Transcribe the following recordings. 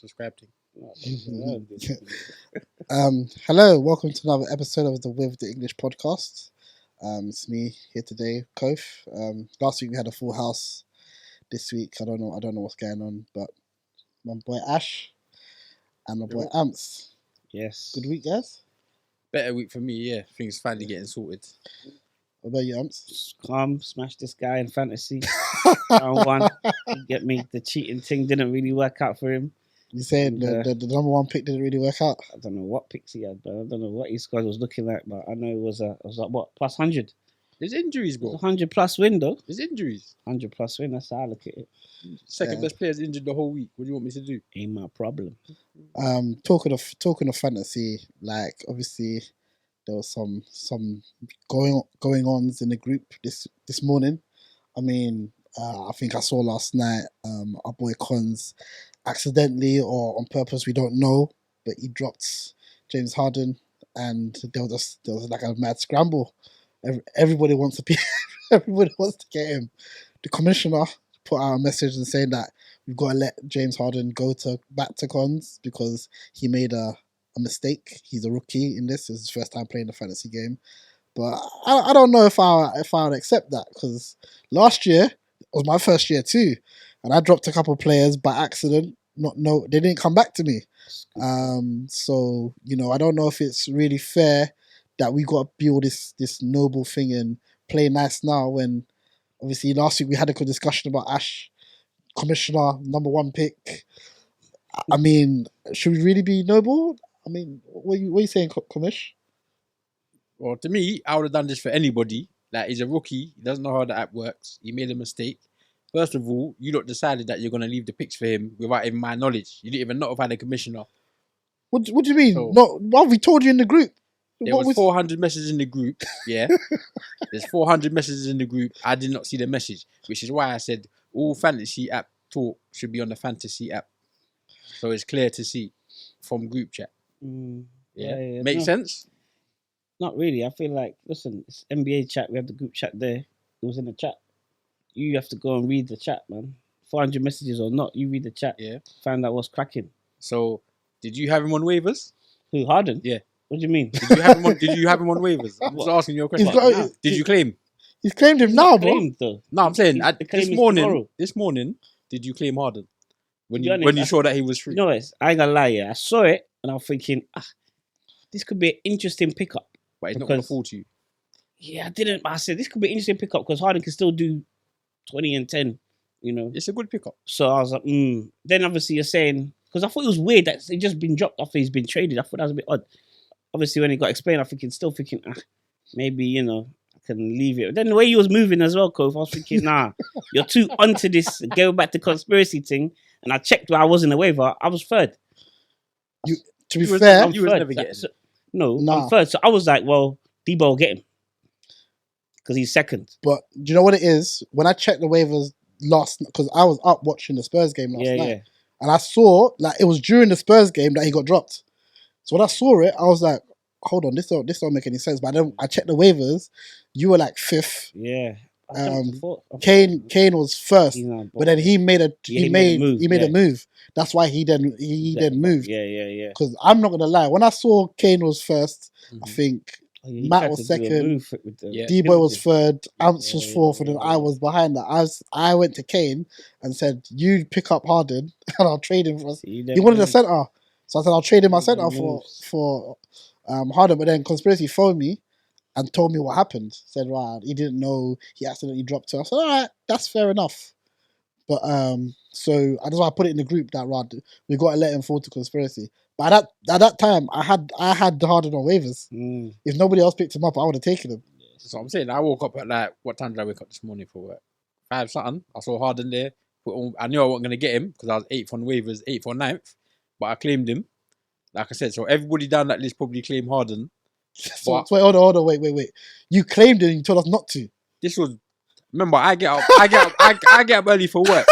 subscribe thing. Hello, welcome to another episode of the With the English podcast. It's me here today, Kof. Last week we had a full house. This week I don't know what's going on, but my boy Ash and my boy Amps. Yes. Good week, guys. Better week for me, yeah. Things finally getting sorted. What about you, Amps? Just calm, smash this guy in fantasy. Round one. You get me? The cheating thing didn't really work out for him. You saying the number one pick didn't really work out? I don't know what picks he had, but I don't know what his squad was looking like, but I know it was like what, plus 100? There's injuries, bro. 100 plus win though. There's injuries. 100 plus win, that's how I look at it. Second best player's injured the whole week. What do you want me to do? Ain't my problem. Talking of fantasy, like obviously there was some going ons in the group this morning. I mean, I think I saw last night our boy Cons accidentally or on purpose, we don't know, but he dropped James Harden, and there was like a mad scramble. Everybody wants to get him. The commissioner put out a message and saying that we've got to let James Harden go back to Cons because he made a mistake. He's a rookie in this. It's his first time playing the fantasy game. But I don't know if I would accept that, because last year was my first year too, and I dropped a couple of players by accident. They didn't come back to me. So I don't know if it's really fair that we got to build this noble thing and play nice now, when obviously last week we had a good discussion about Ash, commissioner, number one pick. I mean, should we really be noble? I mean, what are you saying, Commish? Well, to me, I would have done this for anybody. Like, he's a rookie. He doesn't know how the app works. He made a mistake. First of all, you lot decided that you're going to leave the picks for him without even my knowledge. You didn't even notify the commissioner. What do you mean? Well, we told you in the group. There was 400 messages in the group, yeah? There's 400 messages in the group. I did not see the message, which is why I said all fantasy app talk should be on the fantasy app. So it's clear to see from group chat. Yeah. Makes sense? Not really. I feel like, listen, it's NBA chat. We have the group chat there. It was in the chat. You have to go and read the chat, man. 400 messages or not, you read the chat. Yeah. Find out what's cracking. So, did you have him on waivers? Who, Harden? Yeah. What do you mean? Did you have him on waivers? I'm just asking you a question. Did you claim? He's claimed him now, bro. Though. No, I'm saying this morning, did you claim Harden? When you saw that he was free? No, I ain't gonna lie, yeah. I saw it and I'm thinking, this could be an interesting pickup. But he's not going to fall to you. Yeah, I didn't. I said, this could be an interesting pickup because Harden can still do 20 and 10, It's a good pickup. So I was like, Then obviously you're saying, because I thought it was weird that he just been dropped after he's been traded. I thought that was a bit odd. Obviously when he got explained, I'm still thinking, maybe, I can leave it. But then the way he was moving as well, Kof, I was thinking, nah, you're too onto this, go back to conspiracy thing. And I checked where I was in the waiver. I was third. To be fair, you was never getting it. I'm third. So I was like, well, Debo will get him. Because he's second. But do you know what it is? When I checked the waivers because I was up watching the Spurs game last night. And I saw, like, it was during the Spurs game that he got dropped. So when I saw it, I was like, hold on, this don't make any sense. But then I checked the waivers. You were like fifth. Yeah. Kane was first, but then he made a move. That's why he then moved. Yeah. Because I'm not gonna lie, when I saw Kane was first, I think Matt was second, Debo was third, Ants was fourth, and then I was behind that. I went to Kane and said, "You pick up Harden, and I'll trade him for us." He wanted a center, so I said, "I'll trade him my center for Harden." But then Conspiracy phoned me and told me what happened. Said, right, he didn't know he accidentally dropped her. I said, all right, that's fair enough. But so that's why I put it in the group that we got to let him fall to Conspiracy. But at that time, I had the Harden on waivers. If nobody else picked him up, I would have taken him. So I'm saying I woke up at what time did I wake up this morning for work? 5 something. I saw Harden there. I knew I wasn't gonna get him because I was 8th on waivers, 8th or 9th. But I claimed him. Like I said, so everybody down that list probably claimed Harden. So hold on, wait. You claimed it and you told us not to. This was, remember, I get up early for work.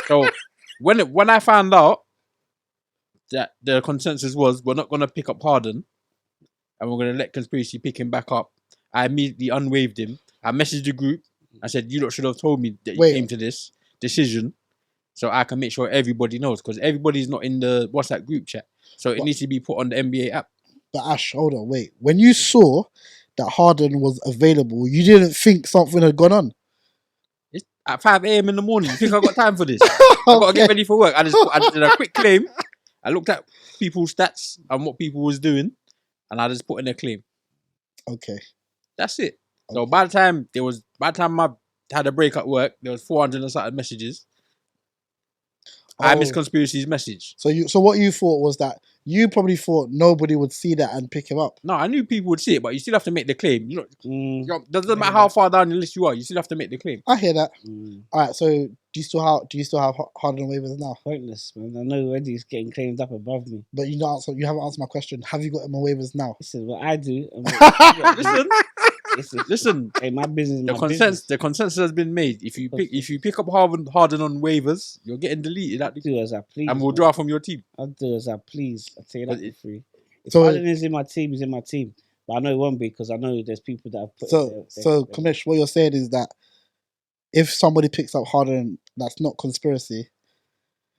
So when I found out that the consensus was we're not gonna pick up Harden and we're gonna let Conspiracy pick him back up, I immediately unwaived him. I messaged the group. I said, you lot should have told me that you came to this decision. so I can make sure everybody knows, because everybody's not in the WhatsApp group chat. So it What? needs to be put on the NBA app. But Ash, hold on, wait. When you saw that Harden was available, you didn't think something had gone on. It's at 5 a.m. in the morning. You think I got time for this? I got to get ready for work. I did a quick claim. I looked at people's stats and what people was doing, and I just put in a claim. Okay. That's it. So Okay. by the time I had a break at work, there was 400 and something messages. I missed Oh. Conspiracy's message. So what you thought was that you probably thought nobody would see that and pick him up. No, I knew people would see it, but you still have to make the claim. Doesn't matter Yeah. how far down the list you are, you still have to make the claim. I hear that. All right. So do you still have Harden waivers now? Pointless, man. I know already he's getting claimed up above me. But you haven't answered my question. Have you got him on waivers now? Listen, what I do. And what Listen. Hey, my business. The consensus has been made. If you pick up Harden on waivers, you're getting deleted. I'll do as I please. And we'll draw from your team. I'll do as I please. I'll tell you that for free. If So- Harden is in my team, he's in my team. But I know it won't be, because I know there's people that have put. So Kamish, what you're saying is that if somebody picks up Harden, that's not conspiracy.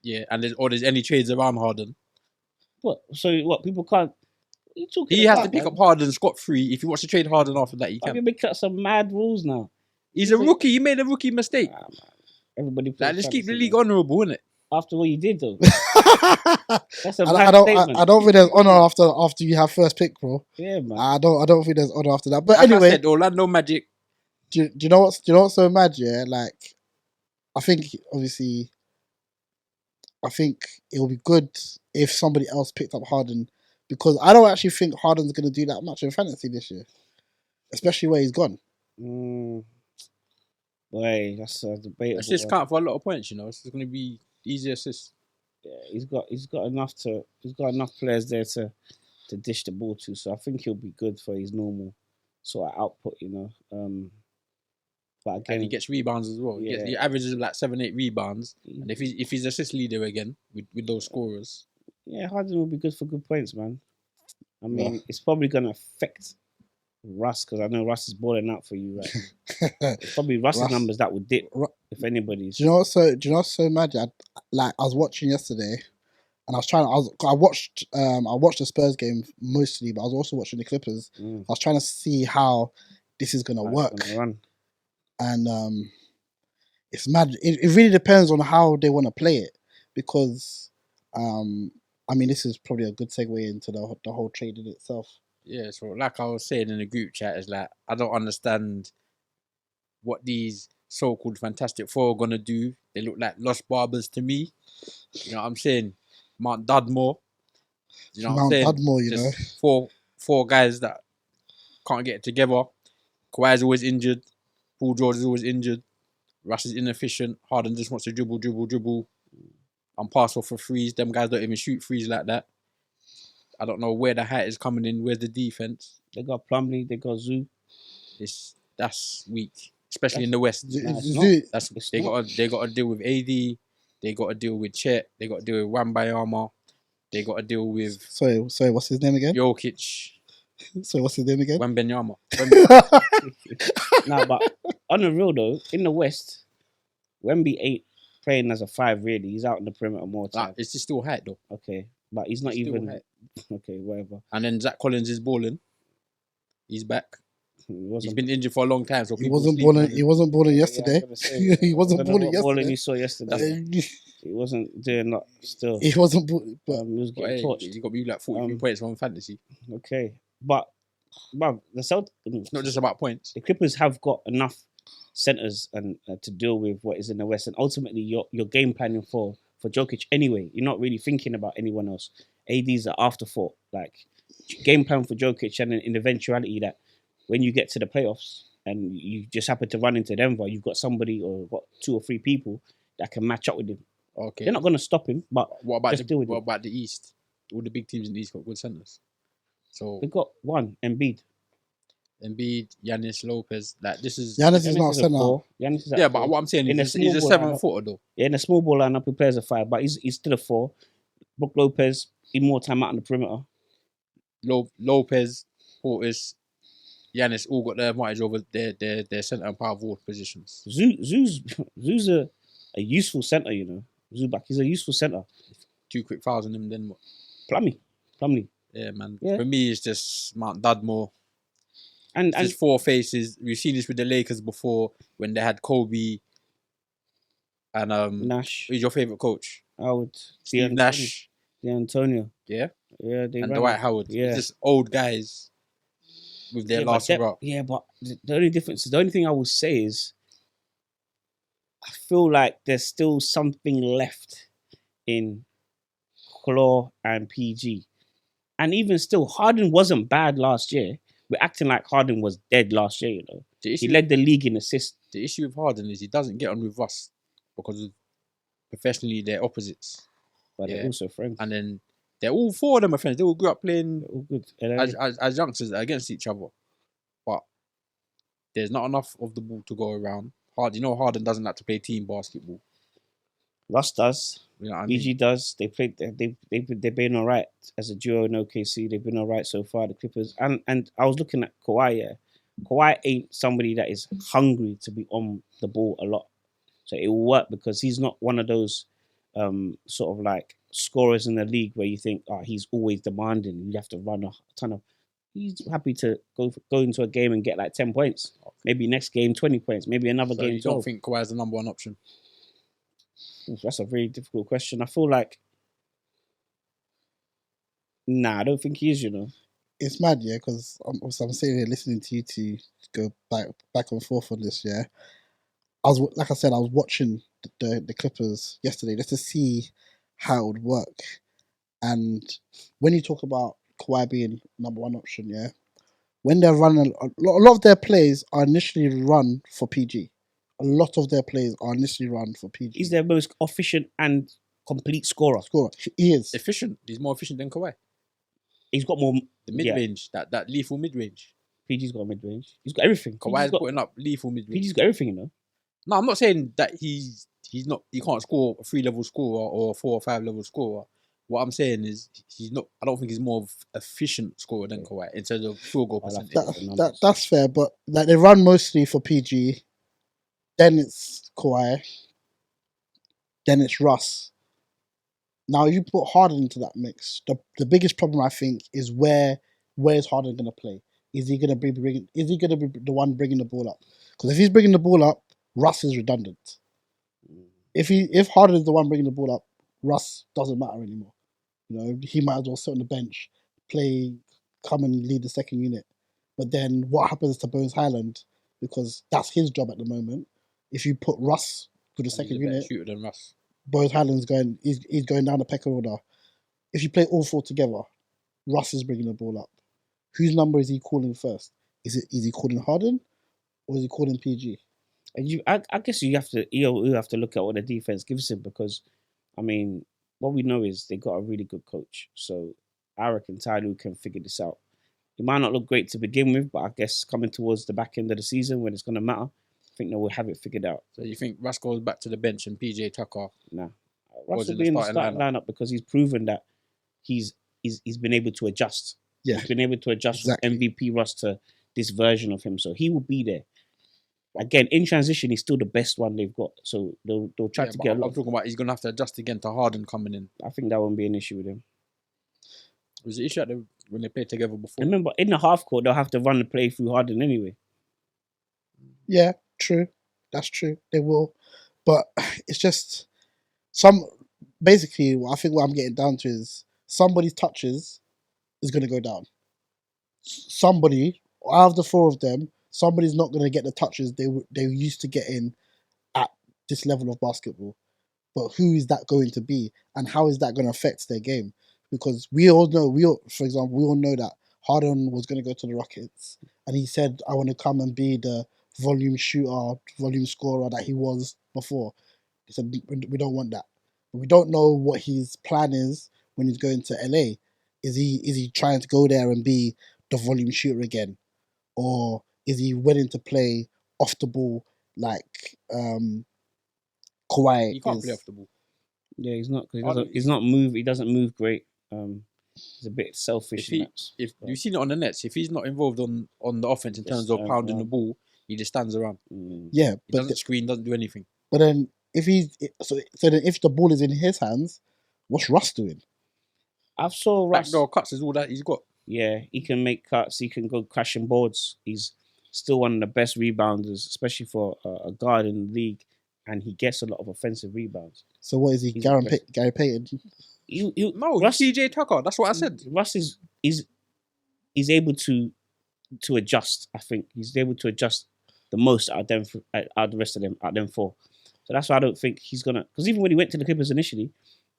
Yeah, and there's any trades around Harden. What? So what? People can't. What are you talking He about, has to pick man? up Harden scot-free. If he wants to trade Harden after that, he I've can. been making up some mad rules now. He's a rookie. He made a rookie mistake. Man. Everybody. Let's keep the fantasy, league man. honourable, innit? After what you did, though. I That's a mad statement. don't think there's honor after you have first pick, bro. Yeah, man. I don't think there's honor after that. But Like anyway, I said, Orlando Magic. do you know what's so mad? Yeah, like I think obviously, I think it will be good if somebody else picked up Harden, because I don't actually think Harden's going to do that much in fantasy this year, especially where he's gone. Boy, that's a debatable. Assists count for a lot of points, you know. It's going to be easy assists. Yeah, he's got enough players there to dish the ball to, so I think he'll be good for his normal sort of output, you know. But again, And he gets rebounds as well. Yeah. He averages like 7-8 rebounds. And if he's assist leader again with those scorers, yeah, Harden will be good for good points, man. I mean, it's probably gonna affect Russ, because I know Russ is balling out for you right now. It's probably Russ's numbers that would dip, if anybody's. Do you know what's so mad? I was watching yesterday, and I watched the Spurs game mostly, but I was also watching the Clippers. I was trying to see how this is gonna work, and it's mad. It really depends on how they want to play it, because I mean, this is probably a good segue into the whole trade in itself. yeah. So like I was saying in the group chat, is like I don't understand what these so-called Fantastic Four are gonna do. They look like lost barbers to me. You know what I'm saying? Mount Dudmore. You know what I'm saying? Dudmore, you know. Just four guys that can't get it together. Kawhi's always injured. Paul George is always injured. Russ is inefficient. Harden just wants to dribble. I'm pass off for threes. Them guys don't even shoot threes like that. I don't know where the height is coming in. Where's the defense? They got Plumlee, they got Zoo. That's weak, especially in the West. They got to deal with AD. They got to deal with Chet. They got to deal with Wembayama. They got to deal with Sorry, what's his name again? Jokic. Sorry, what's his name again? Wembenyama. Nah, but on the real though, in the West, Wemby ain't playing as a 5 really. He's out in the perimeter more time. It's just still height though. Okay, but he's not Still even. height. Okay, whatever. And then Zach Collins is balling. He's back. He's been injured for a long time, so He wasn't balling yesterday. He wasn't balling balling yesterday. you saw yesterday. He wasn't doing that still. He wasn't balling, but He was getting torched. He got me like 43 points on fantasy. Okay, but It's not just about points. the Clippers have got enough centers and to deal with what is in the West, and ultimately you're game planning for Jokic anyway. You're not really thinking about anyone else. AD's an afterthought. Like game plan for Jokic, and in the eventuality that when you get to the playoffs and you just happen to run into Denver, you've got somebody or got 2 or 3 people that can match up with him. Okay. They're not going to stop him, but What about just deal with it. what about the East? All the big teams in the East got good centers. So they've got one, Embiid. Embiid, Giannis, Lopez. Like this is Giannis is not is a center. 4. Giannis is at yeah, 4. but what I'm saying In is a he's a small 7 lineup. footer though. Yeah, in a small ball lineup, he plays a 5, but he's still a 4. Brook Lopez, he more time out on the perimeter. Lopez, Portis, Giannis all got the advantage over their centre and power forward positions. Zoo's a useful center, you know. Zubac. He's a useful centre. 2 quick fouls on him, then what? Plumlee. Yeah, man. Yeah. For me, it's just Mount Dudmore. And It's just 4 faces. We've seen this with the Lakers before when they had Kobe and Nash. who's your favourite coach? Howard. Steve Nash. D'Antonio. Yeah. Yeah, they And ran Dwight it. Howard. Yeah. It's just old guys with their last hurrah. Yeah, but the only difference, the only thing I will say is I feel like there's still something left in Claw and PG. And even still, Harden wasn't bad last year. We're acting like Harden was dead last year, you know. He led the league in assists. The issue with Harden is he doesn't get on with Russ because professionally they're opposites. But they're also friends. And then they're all 4 of them are friends. They all grew up playing They're all good. as youngsters against each other. But there's not enough of the ball to go around. Harden doesn't like to play team basketball. Russ does. You know what I BG mean? does. They've been all right as a duo in OKC. They've been all right so far. The Clippers and I was looking at Kawhi. Yeah, Kawhi ain't somebody that is hungry to be on the ball a lot, so it will work because he's not one of those sort of like scorers in the league where you think, oh, he's always demanding. You have to run a ton of. He's happy to go into a game and get like 10 points. Maybe next game 20 points. Maybe another game 12. You don't think Kawhi is the number 1 option? That's a very difficult question. I feel like, I don't think he is, you know. It's mad, yeah, because I'm sitting here listening to you two go back and forth on this, yeah. I was watching the Clippers yesterday just to see how it would work. And when you talk about Kawhi being number 1 option, yeah, when they're running, a lot of their plays are initially run for PG. A lot of their plays are initially run for PG. He's their most efficient and complete scorer. He is. Efficient. He's more efficient than Kawhi. He's got more... The mid-range, that lethal mid-range. PG's got mid-range. He's got everything. Kawhi's putting up lethal mid-range. PG's got everything, you know. No, I'm not saying that he can't score a 3-level scorer or a 4 or 5-level scorer. What I'm saying is he's not. I don't think he's more efficient scorer than Kawhi in terms of field goal percentage. That's fair, but like they run mostly for PG. Then it's Kawhi. Then it's Russ. Now you put Harden into that mix. The biggest problem I think is where is Harden going to play? Is he going to be the one bringing the ball up? Because if he's bringing the ball up, Russ is redundant. If Harden is the one bringing the ball up, Russ doesn't matter anymore. You know, he might as well sit on the bench, come and lead the second unit. But then what happens to Bones Highland? Because that's his job at the moment. If you put Russ to the second unit, shooter than Russ. Bones Highland's he's going down the pecking order. If you play all 4 together, Russ is bringing the ball up. Whose number is he calling first? Is he calling Harden or is he calling PG? And I guess you have to look at what the defense gives him because, I mean, what we know is they got a really good coach. So I reckon Ty Lue can figure this out. It might not look great to begin with, but I guess coming towards the back end of the season when it's going to matter, I think they will have it figured out. So you think Russ goes back to the bench and PJ Tucker? Nah. Russ will be in the starting lineup because he's proven that he's been able to adjust. Yeah. He's been able to adjust from MVP Russ to this version of him. So he will be there. Again, in transition, he's still the best one they've got. So they'll try to get a lot. I'm talking about he's going to have to adjust again to Harden coming in. I think that won't be an issue with him. Was the issue when they played together before? Remember, in the half court, they'll have to run the play through Harden anyway. Yeah, true. That's true. They will. But it's just basically, I think what I'm getting down to is somebody's touches is going to go down. Somebody, out of the 4 of them, somebody's not going to get the touches they used to get in at this level of basketball. But who is that going to be? And how is that going to affect their game? Because we all know that Harden was going to go to the Rockets. And he said, I want to come and be the volume shooter, volume scorer that he was before. He said, we don't want that. But we don't know what his plan is when he's going to LA. Is he trying to go there and be the volume shooter again? Or is he willing to play off the ball like Kawhi? He can't play off the ball. Yeah, he's not. He's not move. He doesn't move great. He's a bit selfish. If you've seen it on the Nets, if he's not involved on the offense in terms of pounding the ball, he just stands around. Yeah, he doesn't screen, doesn't do anything. But then then if the ball is in his hands, what's Russ doing? I've saw Russ. Backdoor cuts is all that he's got. Yeah, he can make cuts. He can go crashing boards. He's still one of the best rebounders, especially for a guard in the league, and he gets a lot of offensive rebounds. So what is he? He's Gary the best. Payton? No, Russ, TJ Tucker. That's what I said. Russ is able to adjust. I think he's able to adjust the most out of them, out of the rest of them, out of them four. So that's why I don't think he's gonna. Because even when he went to the Clippers initially,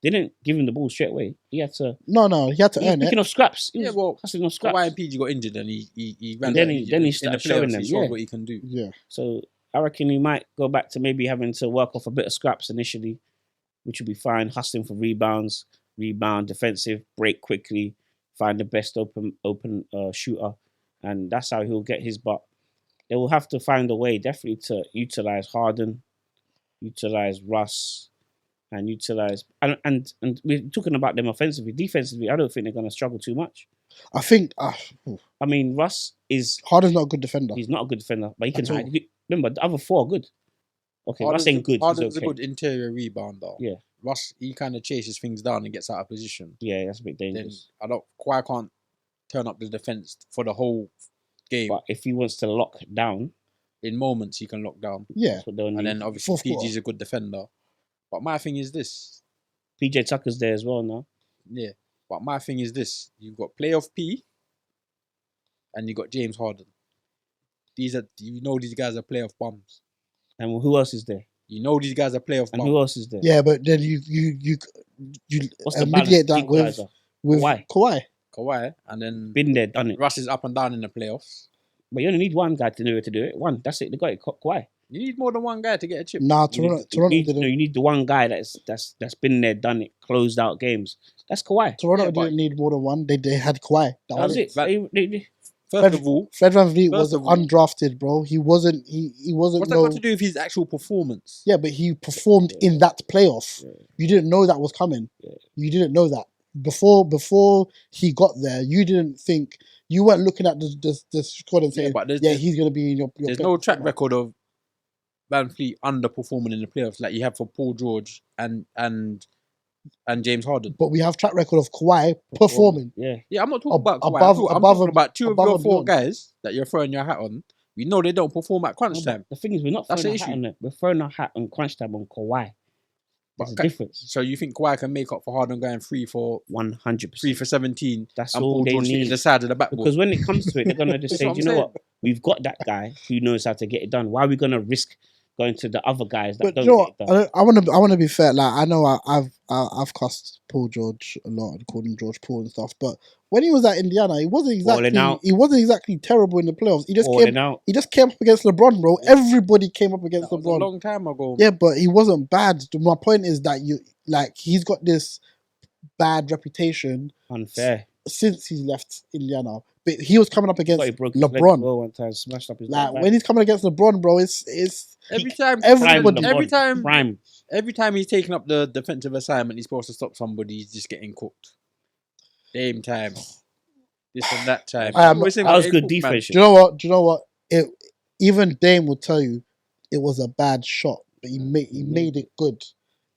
they didn't give him the ball straight away. He had to. No, he had to earn it. Picking off scraps. He Yeah, was well, hustling off scraps. Kawhi and PG got injured, and he ran. And then he in started the showing playoffs, them, He showed yeah. what he can do. Yeah. So I reckon he might go back to maybe having to work off a bit of scraps initially, which would be fine. Hustling for rebound, defensive, break quickly, find the best open shooter, and that's how he'll get his. But they will have to find a way, definitely, to utilize Harden, utilize Russ, and utilize and we're talking about them offensively. Defensively, I don't think they're going to struggle too much. I think I mean, Russ is Harden's not a good defender. he's not a good defender, but he can At all. hide. Remember, the other four are good. Okay, Russ ain't good. Harden's He's okay. a good interior rebounder. Yeah. Russ, he kind of chases things down and gets out of position. Yeah, that's a bit Then dangerous. Kawhi can't turn up the defense for the whole game. But if he wants to lock down, In moments, he can lock down, Yeah. that's what they'll need. and then obviously Fourth PG's quarter. a good defender. But my thing is this. PJ Tucker's there as well now. Yeah. But my thing is this. You've got playoff P and you got James Harden. These guys are playoff bums. And who else is there? You know these guys are playoff And bums. who else is there? Yeah, but then you What's the balance? mediate that with Kawhi. Kawhi. Kawhi, and then Been there, done it. Russ is up and down in the playoffs. But you only need one guy to know to do it. One. That's it. They got it. Kawhi. You need more than one guy to get a chip. Nah, You need- Toronto you didn't. need the one guy that's been there, done it, closed out games. That's Kawhi. Toronto Yeah, but- didn't need more than one. They had Kawhi. That was it. That- They- First of all, Fred VanVleet First was of all- undrafted, bro. He wasn't. He wasn't. what's that got to do with his actual performance? Yeah, but he performed in that playoff. Yeah. You didn't know that was coming. Yeah. You didn't know that before he got there. You didn't think. You weren't looking at the squad and saying, but "Yeah, he's gonna be in your." There's no track record of Van Fleet underperforming in the playoffs like you have for Paul George and James Harden. But we have track record of Kawhi performing. Yeah. Yeah, I'm not talking about Kawhi. above- I'm above talking and- about two of above your and four beyond. guys that you're throwing your hat on. We know they don't perform at crunch No, time. but the thing is, we're not That's throwing the a hat issue. on it. We're throwing a hat on crunch time on Kawhi. There's a difference. So you think Kawhi can make up for Harden going 3 for 100%. 17 That's and all Paul they George hitting need. the side of the backboard? Because when it comes to it, they're gonna just That's say, what "Do I'm you know saying. what? We've got that guy who knows how to get it done. Why are we gonna risk going to the other guys that But don't you know get what? it done?" I want to be fair. Like I know I've cussed Paul George a lot and called him George Paul and stuff. But when he was at Indiana, he wasn't Balling out. exactly terrible in the playoffs. He just Balling out. came up against LeBron, bro. Everybody came up against That was a LeBron. long time ago. Yeah, but he wasn't bad. My point is that he's got this bad reputation Unfair. since he's left Indiana. But he was coming up against But he broke his leg LeBron. well one time, smashed up his Like leg. when he's coming against LeBron, bro, it's Every time, Everybody- Prime. every time he's taking up the defensive assignment, he's supposed to stop somebody. He's just getting cooked. Same time, this and that time. I am- Always saying, That was "Hey, good cook, man." defense. Do you know what? Even Dame will tell you it was a bad shot, but he made it good.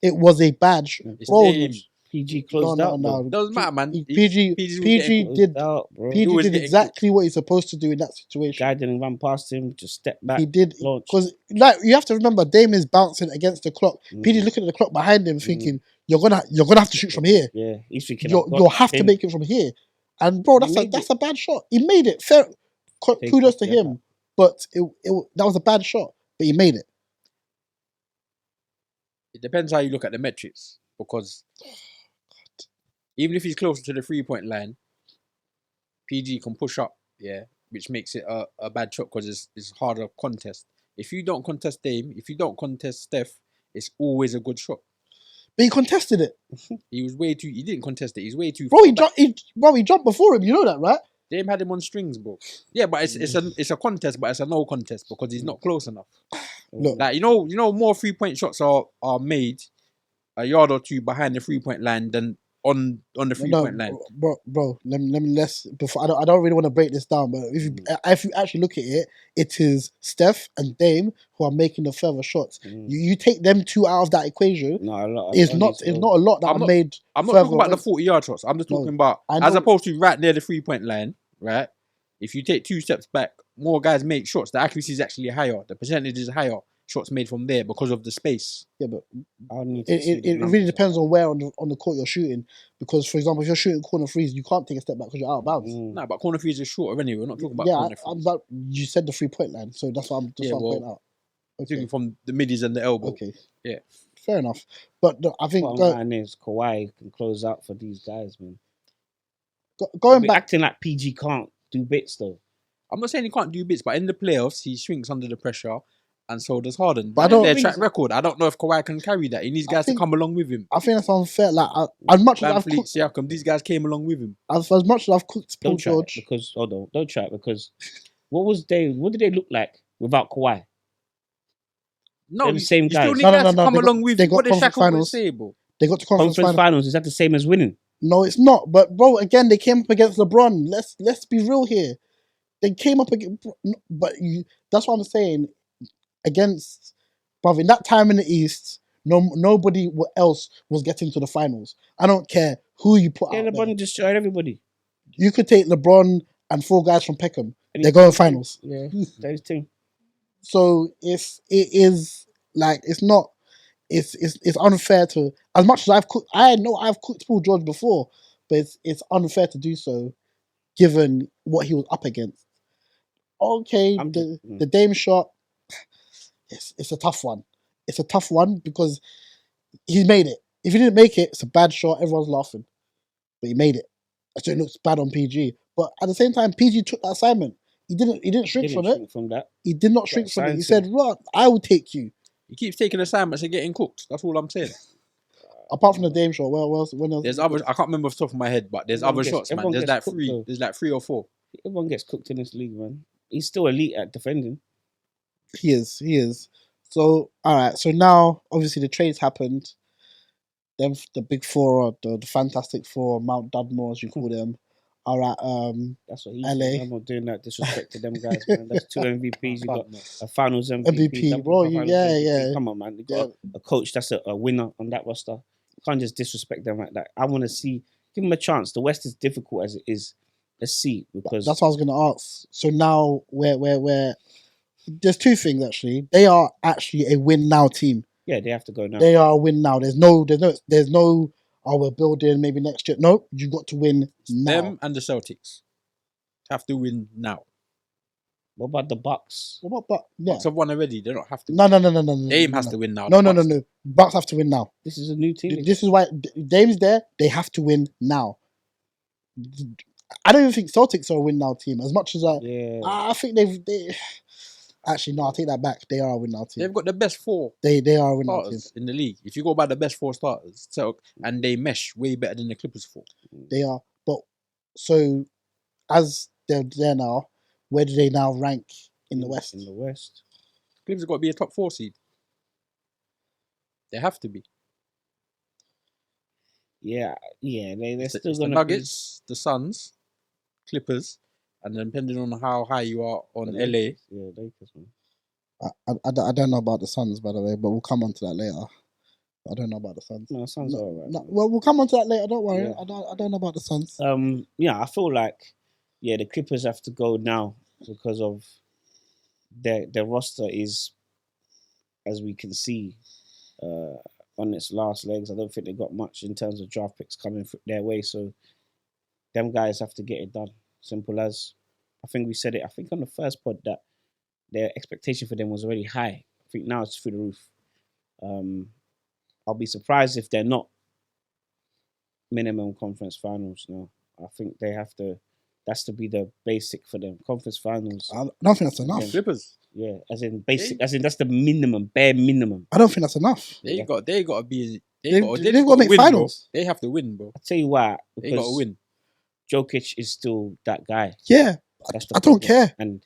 It was a bad shot. It's Bro, Dame. PG closed out. bro. Doesn't matter, man. PG PG's getting PG cooked. did Closed out, bro. PG was did getting exactly what he's supposed to do in that situation. Guy didn't run past him, just step back. He did launch. because you have to remember Dame is bouncing against the clock. Mm. PG looking at the clock behind him, thinking you're gonna have to shoot from here. Yeah, he's thinking. You'll have to make it from here. And bro, He made that's a bad shot. He made it. Fair kudos to yeah. him, but that was a bad shot. But he made it. It depends how you look at the metrics, because even if he's closer to the 3-point line, PG can push up, yeah, which makes it a bad shot because it's harder contest. If you don't contest Dame, if you don't contest Steph, it's always a good shot. But he contested it, He didn't contest it. He's way too. bro. He jumped before him. You know that, right? Dame had him on strings, bro. Yeah, but it's a contest, but it's a no contest because he's not close enough. Look, Like you know, more 3-point shots are made a yard or two behind the 3-point line than on the 3-point line. bro. Let me let's before. I don't really want to break this down, but if you actually look at it, it is Steph and Dame who are making the further shots. You take them two out of that equation. No, a lot. It's not a lot that are made. I'm not talking about the 40-yard shots. I'm just talking about as opposed to right near the 3-point line, right? If you take 2 steps back, more guys make shots. The accuracy is actually higher. The percentage is higher. Shots made from there because of the space. Yeah, but it really depends on where on the court you're shooting. Because, for example, if you're shooting corner threes, you can't take a step back because you're out of bounds. No, but corner threes are shorter anyway. We're not talking about corner threes. But you said the 3-point line, so that's what I'm pointing out. Okay. From the middies and the elbow. Okay. Yeah. Fair enough. But I think Kawhi can close out for these guys, man. Going back, acting like PG can't do bits though. I'm not saying he can't do bits, but in the playoffs he shrinks under the pressure. And so does Harden. But I don't their think track record. I don't know if Kawhi can carry that. He needs guys to come along with him. I think that's unfair. Like as much as I've cooked, Siakam, these guys came along with him. As much as I've cooked Paul George, because don't try it because what did they look like without Kawhi? No, the same guys. Still need guys to come along with him. What did Shaq always say, bro? They got to conference finals. Is that the same as winning? No, it's not. But bro, again, they came up against LeBron. Let's be real here. They came up against, but that's what I'm saying. Against, brother, in that time in the East, nobody else was getting to the finals. I don't care who you put out. LeBron destroyed everybody. You could take LeBron and 4 guys from Peckham. They're going finals. Yeah, that's the thing. So it is like it's not. It's unfair to, as much as I've cooked. I know I've cooked Paul George before, but it's unfair to do so, given what he was up against. Okay, the Dame shot. It's a tough one. It's a tough one because he made it. If he didn't make it, it's a bad shot. Everyone's laughing, but he made it. So it looks bad on PG. But at the same time, PG took that assignment. He didn't shrink from it. He did not shrink from it. He said, "Right, I will take you." He keeps taking assignments and getting cooked. That's all I'm saying. Apart from the Dame shot, when else? There's other. I can't remember off the top of my head, but there's other shots, man. There's like 3. Though. There's like 3 or 4. Everyone gets cooked in this league, man. He's still elite at defending. He is. So all right. So now, obviously, the trades happened. Them the big 4, or the Fantastic 4, Mount Dudmore, as you call them. All right. That's what he LA. said. I'm not doing that disrespect to them guys, man. That's 2 MVPs. You got a Finals MVP, bro. MVP. Come on, man. You got a coach that's a winner on that roster. You can't just disrespect them like that. I want to see. Give them a chance. The West is difficult as it is. Let's see, because that's what I was going to ask. So now, where there's 2 things actually. They are actually a win now team. Yeah, they have to go now. They are a win now. There's no. Oh, we're building maybe next year. No, you got to win now. Them and the Celtics have to win now. What about the Bucks? Bucks have won already. They don't have to. No. Dame has to win now. No. Bucks have to win now. This is a new team. This is why Dame's there. They have to win now. I don't even think Celtics are a win now team. As much as I think they. Actually, no, I'll take that back. They are a win now team. They've got the best 4. They are a win now team in the league. If you go by the best 4 starters, and they mesh way better than the Clippers 4. They are, but so as they're there now, where do they now rank in the West? In the West, Clippers have got to be a top 4 seed. They have to be. Yeah. They're still going to the Nuggets, the Suns, Clippers. And then depending on how high you are on LA. Yeah, Lakers, man. I don't know about the Suns, by the way, but we'll come on to that later. I don't know about the Suns. No, Suns are alright. No, well, we'll come on to that later. Don't worry. Yeah. I don't know about the Suns. I feel like the Clippers have to go now because of their roster is, as we can see, on its last legs. I don't think they got much in terms of draft picks coming their way. So them guys have to get it done. Simple as. I think we said it. I think on the first pod that their expectation for them was already high. I think now it's through the roof. I'll be surprised if they're not minimum conference finals now. I think they have to. That's to be the basic for them. Conference finals. I don't think that's enough. Clippers. Yeah, as in basic. As in that's the minimum, bare minimum. I don't think that's enough. They got to be. They've got to make finals. Bro. They have to win, bro. I'll tell you why. They got to win. Jokic is still that guy. Yeah, I don't care. And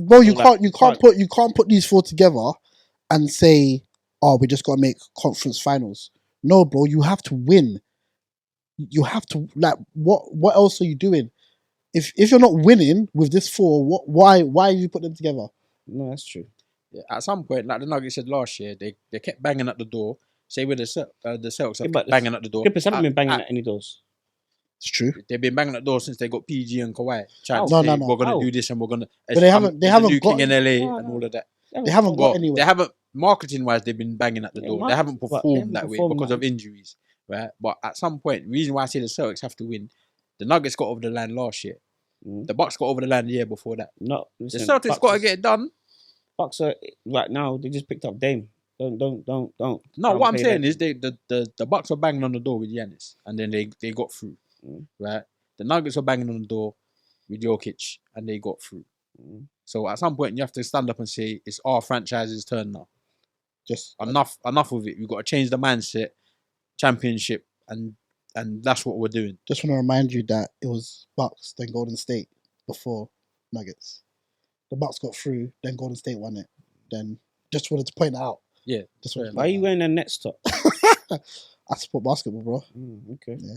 bro, you can't put these 4 together and say, "Oh, we just got to make conference finals." No, bro, you have to win. you have to like what else are you doing? If you're not winning with this four, why did you put them together? No, that's true. Yeah, at some point, like the Nuggets said last year, they kept banging at the door. Say with the Celtics have but kept banging at the door. Clippers haven't been banging at any doors. It's true. They've been banging at the door since they got PG and Kawhi. Trying to No, say, no. we're gonna How? do this and we're gonna. But they haven't new got- king in LA No, and no. all of that. They haven't got Well, anywhere. they haven't marketing wise. They've been banging at the Yeah, door. They haven't but they performed haven't that way performed because that. of injuries, right? But at some point, reason why I say the Celtics have to win, the Nuggets got over the line last year. Mm. The Bucks got over the line the year before that. No, The listen, Celtics got to get it done. Bucks are right now. They just picked up Dame. Don't. No, Don't what I'm play saying that. is the Bucks were banging on the door with Giannis, and then they got through, right? The Nuggets were banging on the door with Jokic, and they got through. So at some point, you have to stand up and say it's our franchise's turn now. Just Enough of it. We've got to change the mindset, championship, and that's what we're doing. Just want to remind you that it was Bucks, then Golden State before Nuggets. The Bucks got through, then Golden State won it. Then just wanted to point that out. Yeah. Just wanted to Why are you wearing a Nets top? I support basketball, bro. Okay. Yeah.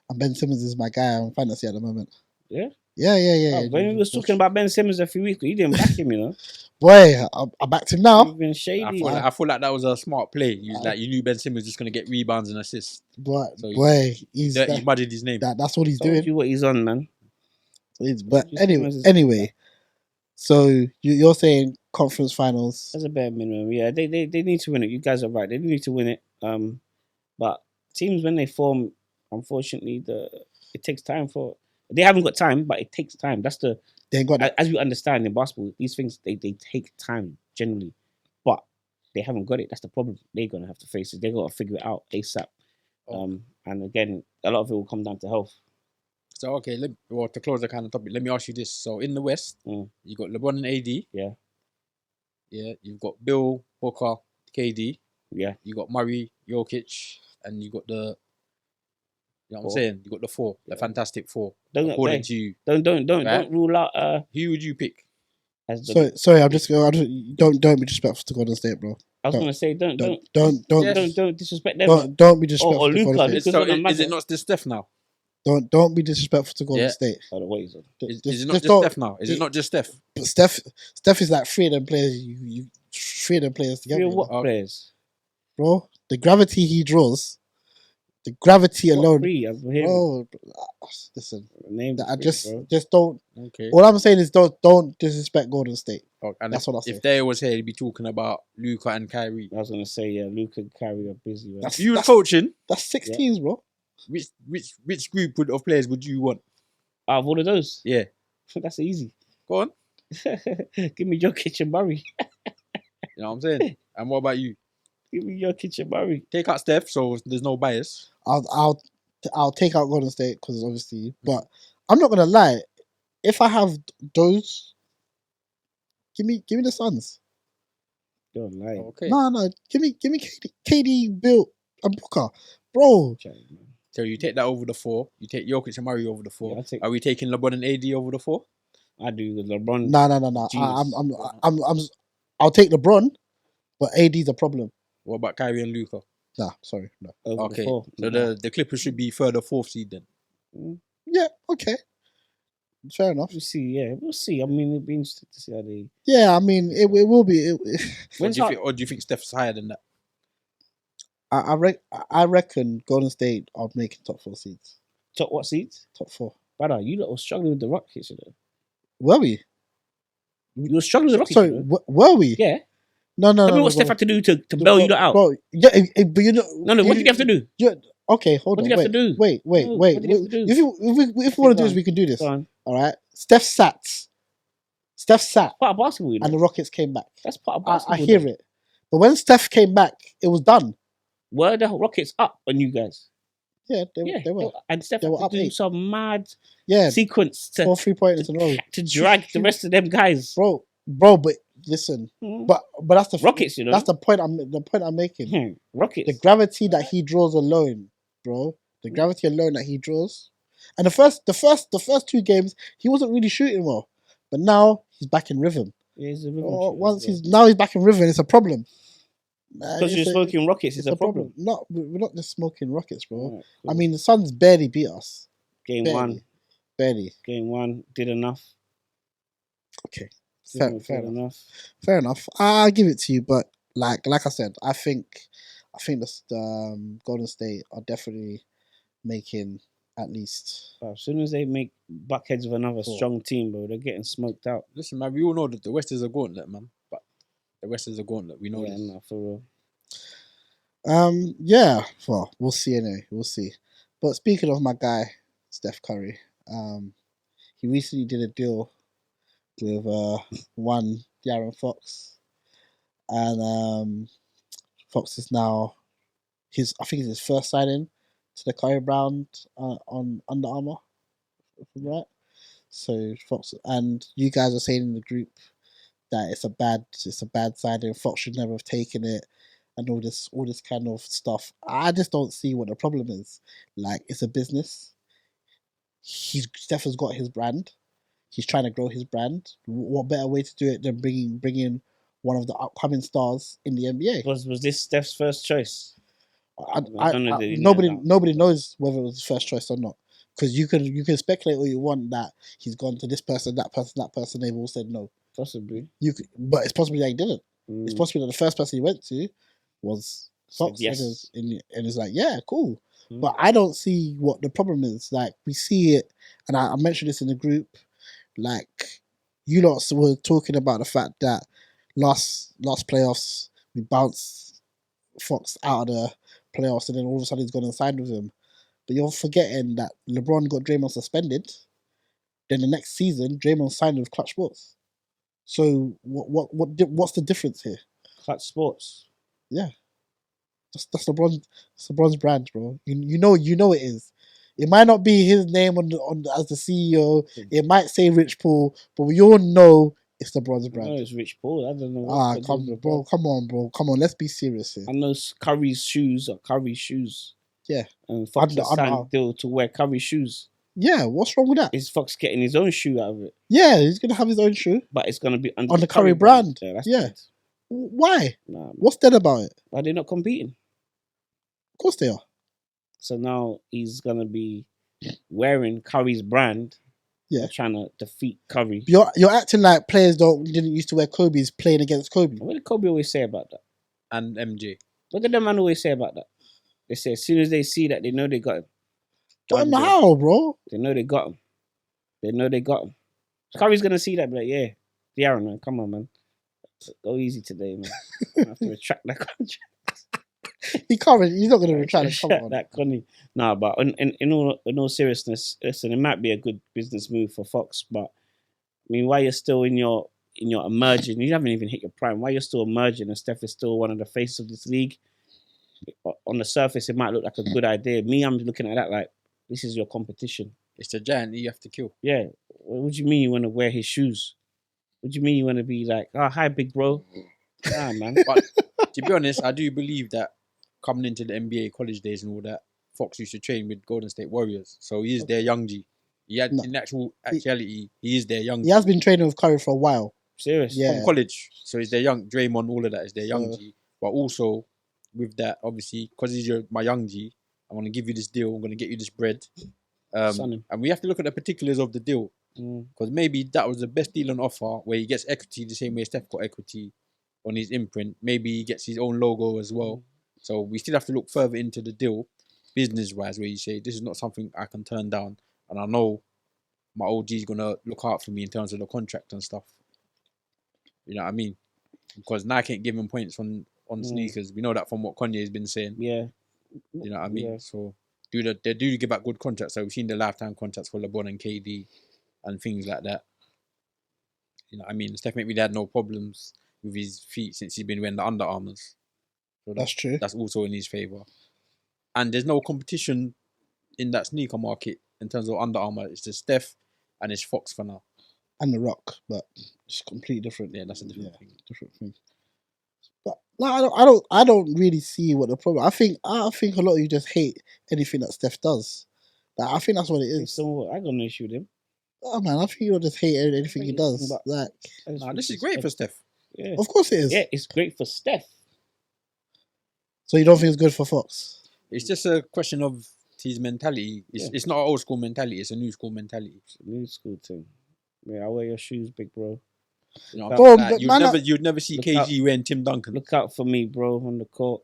And Ben Simmons is my guy on fantasy at the moment. Yeah? Yeah. When we was talking about Ben Simmons a few weeks ago, you didn't back him, you know. Boy, I backed him now. You've been shady. I feel like that was a smart play. You knew Ben Simmons was just gonna get rebounds and assists. But So boy, he's you muddied his name. that's what he's Told doing. you what he's on, man. But Just Simmons is- anyway. So you're saying conference finals? That's a bare minimum. Yeah, they need to win it. You guys are right. They need to win it. But teams when they form, unfortunately, it takes time for. They haven't got time, but it takes time. That's the They ain't got as we understand in basketball, these things they take time generally, but they haven't got it. That's the problem. They're gonna have to face it. They got to figure it out ASAP. And again, a lot of it will come down to health. So okay, to close the kind of topic, let me ask you this. So in the West, you got LeBron and AD. Yeah. Yeah, you've got Bill, Booker, KD. Yeah. You got Murray, Jokic, and you got the. You know what I'm Four. saying? You got the four, the fantastic four. Don't According to you, don't rule out who would you pick? as the, Sorry, I'm just don't be disrespectful to Golden State, bro. I was gonna say don't Yes. disrespect them. don't be disrespectful Or to Golden Luka, State. because So it doesn't is it matter. not just Steph now? Don't be disrespectful to Golden Yeah. State. Oh, the way he's on. Is it not just don't- Steph now? Is it not just Steph? But Steph is like three of them players. You three of them players together, Three you what know? players? Bro. The gravity he draws, the gravity What alone, three? I'm hearing bro. Listen, name. I three, just bro. don't. Okay. All I'm saying is don't disrespect Golden State. Oh, and That's what I'll say. if they was here, he'd be talking about Luka and Kyrie. I was gonna say Luka and Kyrie are busy. Man. That's- If you were coaching, That's 6 teams, bro. which group of players would you want? Out of all of those, Yeah, that's easy. go on. Give me Jokic and Murray. You know what I'm saying? And what about you? Give me Jokic and Murray. Take out Steph, so there's no bias. I'll take out Golden State because obviously, but I'm not gonna lie. If I have those, give me the Suns. Don't lie. Okay. No, give me KD, Bill, and Booker, bro. So you take that over the four. You take Jokic and Murray over the four. Yeah, I'll take- Are we taking LeBron and AD over the four? I do with LeBron. No. Jesus. I'll take LeBron, but AD's a problem. What about Kyrie and Luka? Nah, sorry, no. Over Okay. the four. So the Clippers should be further fourth seed then. Yeah, okay, fair enough. We'll see. Yeah, we'll see. I mean, it'll be interesting to see how they. Yeah, I mean, it will be. When's Or do you think Steph's higher than that? I reckon Golden State are making top 4 seeds. top what seeds? Top 4. Brother, you lot were struggling with the Rockets, you know. Were we? You were struggling with the Rockets. Sorry, you know? were we? Yeah. No. Tell me what Steph had to do to bail you lot out. Bro, yeah, but you know. No, what did you have to do? Yeah, okay, hold What on. did you have to do? Wait. No, what did you have to do? If we want to do Go this, on. we can do this. Go on. All right. Steph sat, Part of basketball, you know. and the Rockets came back. That's part of I basketball. hear though. it. But when Steph came back, it was done. Were the Rockets up on you guys? Yeah, Yeah. they were. And Steph They had were to up do 8. some mad Yeah, sequence 4 3-pointers in a row. to drag the rest of them guys. Bro, but listen, Hmm. but that's the Rockets, you know. That's the point I'm making. Rockets. The gravity that he draws alone, bro. The gravity alone that he draws. And the first 2 games, he wasn't really shooting well. But now he's back in rhythm. Yeah, he's a rhythm Oh, shooter, once bro. he's back in rhythm, it's a problem. Because you're smoking rockets is a problem. We're not just smoking rockets, bro. Alright, I cool. mean, the Suns barely beat us. Game Barely. Game one did enough. Okay, Did fair enough. enough. Fair enough. I'll give it to you, but like I said, I think the Golden State are definitely making at least. Bro, as soon as they make buckheads of another Four. strong team, bro, they're getting smoked out. Listen, man, we all know that the West is a gauntlet, man. But the West is a gauntlet. We know Yeah, this. nah, for real. Yeah. Well, we'll see anyway. We'll see. But speaking of my guy, Steph Curry, he recently did a deal with one De'Aaron Fox, and Fox is now I think it's his first signing to the Curry brand on Under Armour, if I'm right. So Fox, and you guys are saying in the group that it's a bad signing. Fox should never have taken it, and all this kind of stuff. I just don't see what the problem is. Like, it's a business. Steph has got his brand. He's trying to grow his brand. What better way to do it than bringing one of the upcoming stars in the NBA? Was this Steph's first choice? Nobody knows whether it was his first choice or not, because you can speculate all you want that he's gone to this person, that person, that person. They've all said no. Possibly. But it's possible that he didn't. It's possible that the first person he went to was Fox, yes. and it's like, yeah, cool. Mm. But I don't see what the problem is. Like, we see it, and I mentioned this in the group. Like, you lot were talking about the fact that last playoffs we bounced Fox out of the playoffs, and then all of a sudden he's gone and signed with him. But you're forgetting that LeBron got Draymond suspended. Then the next season, Draymond signed with Clutch Sports. So what's the difference here? Clutch Sports. Yeah, that's LeBron's brand, bro. You know it is. It might not be his name on as the CEO. It might say Rich Paul, but we all know it's LeBron's brand. No, it's Rich Paul. I don't know. Come on. Let's be serious here. I know Curry's shoes are Curry shoes. Yeah, and Fox has signed a deal to wear Curry shoes. Yeah, what's wrong with that? Is Fox getting his own shoe out of it? Yeah, he's gonna have his own shoe, but it's gonna be on the Curry brand. Yeah, that's yeah. Dead. Why? Nah, what's dead about it? Why they're not competing? Of course they are. So now he's gonna be wearing Curry's brand. Yeah, trying to defeat Curry. You're acting like players didn't used to wear Kobe's playing against Kobe. What did Kobe always say about that? And MJ. What did the man always say about that? They say as soon as they see that, they know they got him. Don't know how, bro. They know they got him. They know they got him. Curry's gonna see that, be like, yeah, De'Aaron, man, come on, man, go easy today, man. I have to retract that contract. He's not going to retract that Connie. Nah, but in all seriousness, listen, it might be a good business move for Fox, but I mean, while you're still in your emerging, you haven't even hit your prime. While you're still emerging, and Steph is still one of the faces of this league. On the surface, it might look like a good idea. Me, I'm looking at that like, this is your competition. It's the giant you have to kill. Yeah. What do you mean you want to wear his shoes? What do you mean you want to be like, oh, hi, big bro? Nah, man. But to be honest, I do believe that coming into the NBA college days and all that, Fox used to train with Golden State Warriors. So he is their young G. In actuality, he is their young G. He has been training with Curry for a while. Serious? Yeah. From college. So he's their young, Draymond, all of that is their young G. But also, with that, obviously, because he's my young G, I'm going to give you this deal. I'm going to get you this bread. And we have to look at the particulars of the deal. Because maybe that was the best deal on offer, where he gets equity the same way Steph got equity on his imprint. Maybe he gets his own logo as well. So we still have to look further into the deal, business-wise, where you say, this is not something I can turn down. And I know my OG is going to look out for me in terms of the contract and stuff. You know what I mean? Because Nike ain't giving points on sneakers. We know that from what Kanye has been saying. Yeah. You know what I mean? Yeah. So they do give out good contracts. So we've seen the lifetime contracts for LeBron and KD and things like that. You know what I mean? Steph maybe had no problems with his feet since he's been wearing the Under Armours. So that's true. That's also in his favour. And there's no competition in that sneaker market in terms of Under Armour. It's just Steph and it's Fox for now. And The Rock, but it's completely different. Yeah, that's a different thing. Different thing. But no, I don't really see what the problem. I think a lot of you just hate anything that Steph does. Like, I think that's what it is. So I got no issue with him. Oh man, I think you just hate anything he does. Like, this is great for Steph. Yeah. Of course it is. Yeah, it's great for Steph. So you don't think it's good for Fox? It's just a question of his mentality. Yeah. It's not an old school mentality. It's a new school mentality. It's a new school thing. Yeah, I wear your shoes, big bro. You know, Bro, like, but man, you'd never see look KG wearing Tim Duncan. Look out for me, bro, on the court.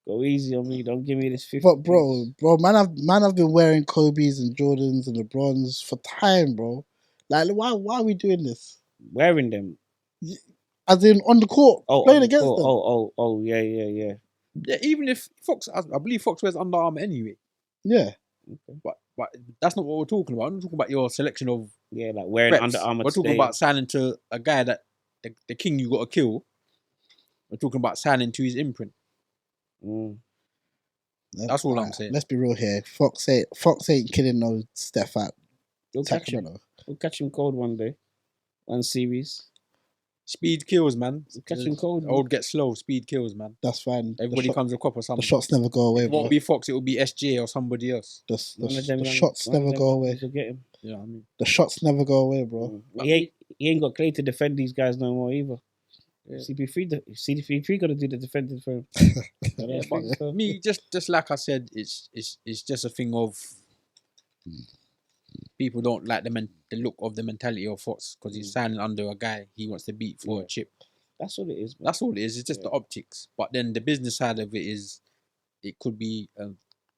Go easy on me. Don't give me this 50. But bro, man, I've been wearing Kobe's and Jordans and LeBrons for time, bro. Like, why are we doing this? Wearing them. As in on the court, playing on the against court. them. Oh, yeah. Yeah, even if Fox, I believe Fox wears Under Armour anyway. Yeah. But that's not what we're talking about. I'm not talking about your selection of Yeah, like wearing reps. Under Armour. We're talking about signing to a guy that the king you got to kill. We're talking about signing to his imprint. That's all I'm saying. Let's be real here. Fox ain't killing no Steph at We'll catch him. Sacramento. We'll catch him cold one day. One series. Speed kills, man. We'll catch him cold. Old gets slow. Speed kills, man. That's fine. Everybody comes a cop or something. The shots never go away, It bro. won't be Fox. It will be SJ or somebody else. The shots never go away. Get him. You know what I mean? The shots never go away, bro. He ain't got Clay to defend these guys no more either. Yeah. CP3 got to do the defending for him. Yeah, but me, just like I said, it's just a thing of people don't like the look of the mentality of Fox because he's signing under a guy he wants to beat for a chip. That's what it is, man. That's all it is. It's just the optics. But then the business side of it is, it could be a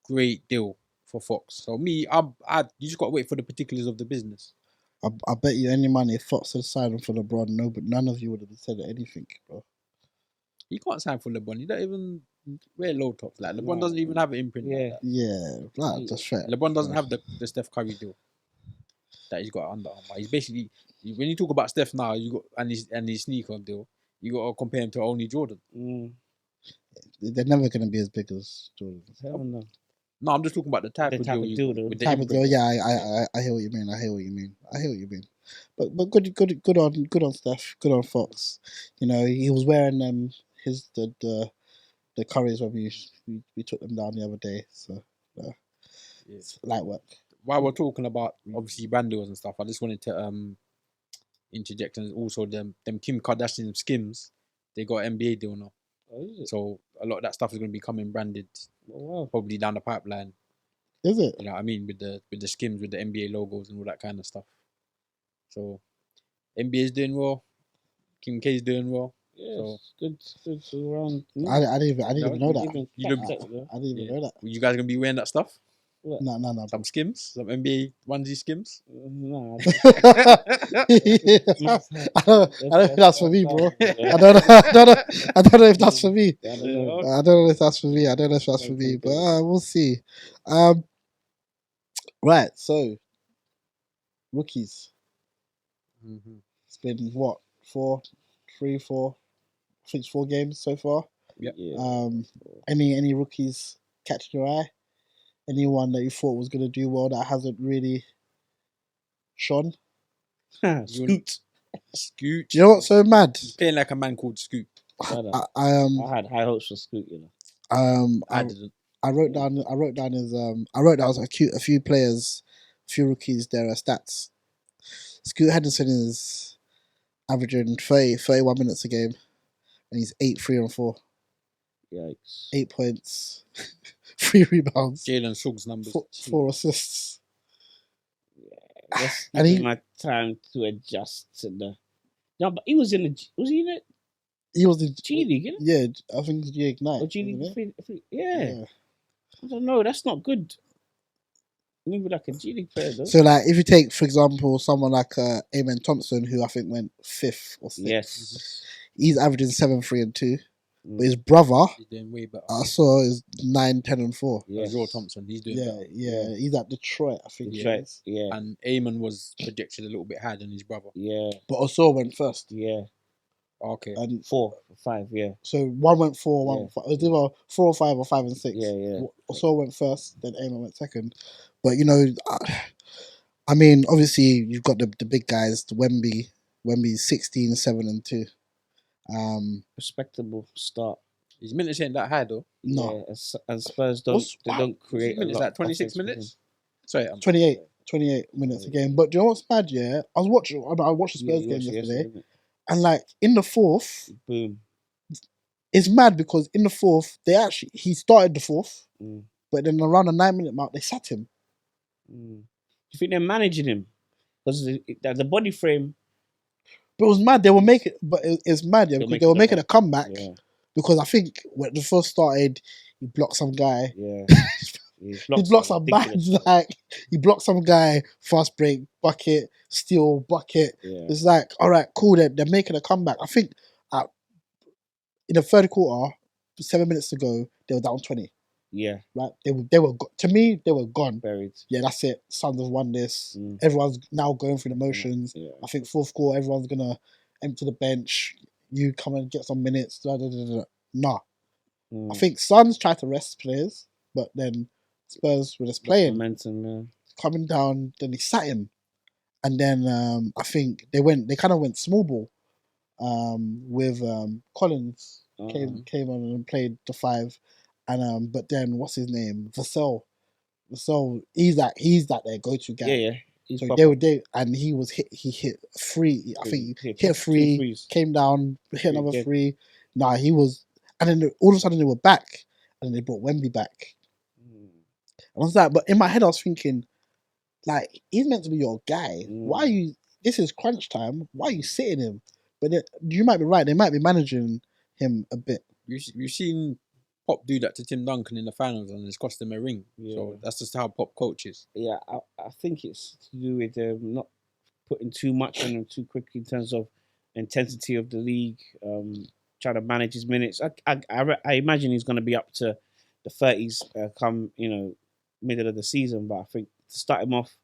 great deal for Fox. So me, you just got to wait for the particulars of the business. I bet you any money if Fox had signed for LeBron, but none of you would have said anything, bro. You can't sign for LeBron. You don't even wear low tops. Like LeBron doesn't even have an imprint. Yeah. That's fair. LeBron doesn't have the Steph Curry deal that he's got Under Armour. He's basically, when you talk about Steph now, you got and his sneaker deal, you got to compare him to only Jordan. They're never going to be as big as Jordan. Hell no. No, I'm just talking about the type of deal. With the type of deal, yeah, I hear what you mean. But good on Steph. Good on Fox. You know, he was wearing the Currys when we took them down the other day. So it's light work. While we're talking about obviously brand deals and stuff, I just wanted to interject, and also them Kim Kardashian Skims, they got an NBA deal now. Oh, is it? So a lot of that stuff is going to be coming branded, probably down the pipeline. Is it? You know what I mean, with the Skims, with the NBA logos and all that kind of stuff. So NBA is doing well. Kim K's doing well. Yeah, so good around. I didn't even know that. I didn't even know that. You guys gonna be wearing that stuff? No. Some Skims, some NBA onesie Skims. No, I don't know if that's for me, bro. I don't know if that's for me. I don't know if that's for me. But we'll see. Right. So rookies. It's been what 4. I think it's 4 games so far. Yeah. Any rookies catching your eye? Anyone that you thought was going to do well that hasn't really shone? Scoot. Do you know what's so mad? He's playing like a man called Scoot. I had high hopes for Scoot, you know. I didn't. I wrote down a few players, a few rookies, their stats. Scoot Henderson is averaging 31 minutes a game, and he's 8-3-4. Yikes. 8 points, 3 rebounds, Jalen Suggs numbers, 4 assists. And he my time to adjust to the. No, but he was in the. Was he in it? He was in G League, isn't it? Yeah, I think it's G Ignite. Or G League, yeah. I don't know. That's not good. Maybe like a G League player, though. So, like, if you take, for example, someone like Amen Thompson, who I think went 5th or 6th. Yes. He's averaging 7-3-2. But his brother, he's doing way better. I saw, is 9-10-4. Yes. Joel Thompson, he's doing better. Yeah. He's at Detroit, I think. Detroit, yeah. And Eamon was projected a little bit higher than his brother. Yeah. But Osor went first. Yeah. Okay. And 4, 5, yeah. So one went 4, one went 5. It was either 4 or 5 or 5 and 6. Yeah. Osor went first, then Eamon went second. But, you know, I mean, obviously, you've got the big guys, the Wemby's 16, 7-2. Respectable start. His minutes ain't that high though. No. Yeah, and Spurs don't create minutes, a lot. Like 26 minutes. Sorry, 28 minutes a game. But do you know what's mad? Yeah, I watched the Spurs game yesterday, and like in the fourth, boom, it's mad because in the fourth, he started the fourth, Mm. but then around the 9-minute mark, they sat him. Do you think they're managing him? Because the body frame. But it was mad. They were making, but it's mad, yeah, because they were making a comeback. Yeah. Because I think when the first started, he blocked some guy. Yeah. He blocked some bad, he blocked some guy, fast break, bucket, steal, bucket. Yeah. It's like, all right, cool, they're making a comeback. I think in the third quarter, 7 minutes to go, they were down 20. Yeah. Right? They were to me, they were gone. Buried. Yeah, that's it. Suns have won this. Everyone's now going through the motions. Yeah. I think fourth quarter, everyone's gonna empty the bench. You come and get some minutes. Nah. I think Suns tried to rest players, but then Spurs were just playing. Momentum, yeah. Coming down, then he sat him. And then I think they kind of went small ball with Collins came on and played the 5. And but then what's his name? Vassell, he's their go-to guy. Yeah. So and he hit 3. I think he hit a 3, came down, hit another 3. Nah, he was, and then all of a sudden they were back, and then they brought Wemby back. I was like, but in my head I was thinking, like, he's meant to be your guy. Why are you? This is crunch time. Why are you sitting him? But you might be right. They might be managing him a bit. You've seen Pop do that to Tim Duncan in the finals, and it's cost him a ring. Yeah. So that's just how Pop coaches. Yeah, I think it's to do with not putting too much on him too quickly in terms of intensity of the league. Trying to manage his minutes. I imagine he's going to be up to the 30s come middle of the season. But I think to start him off,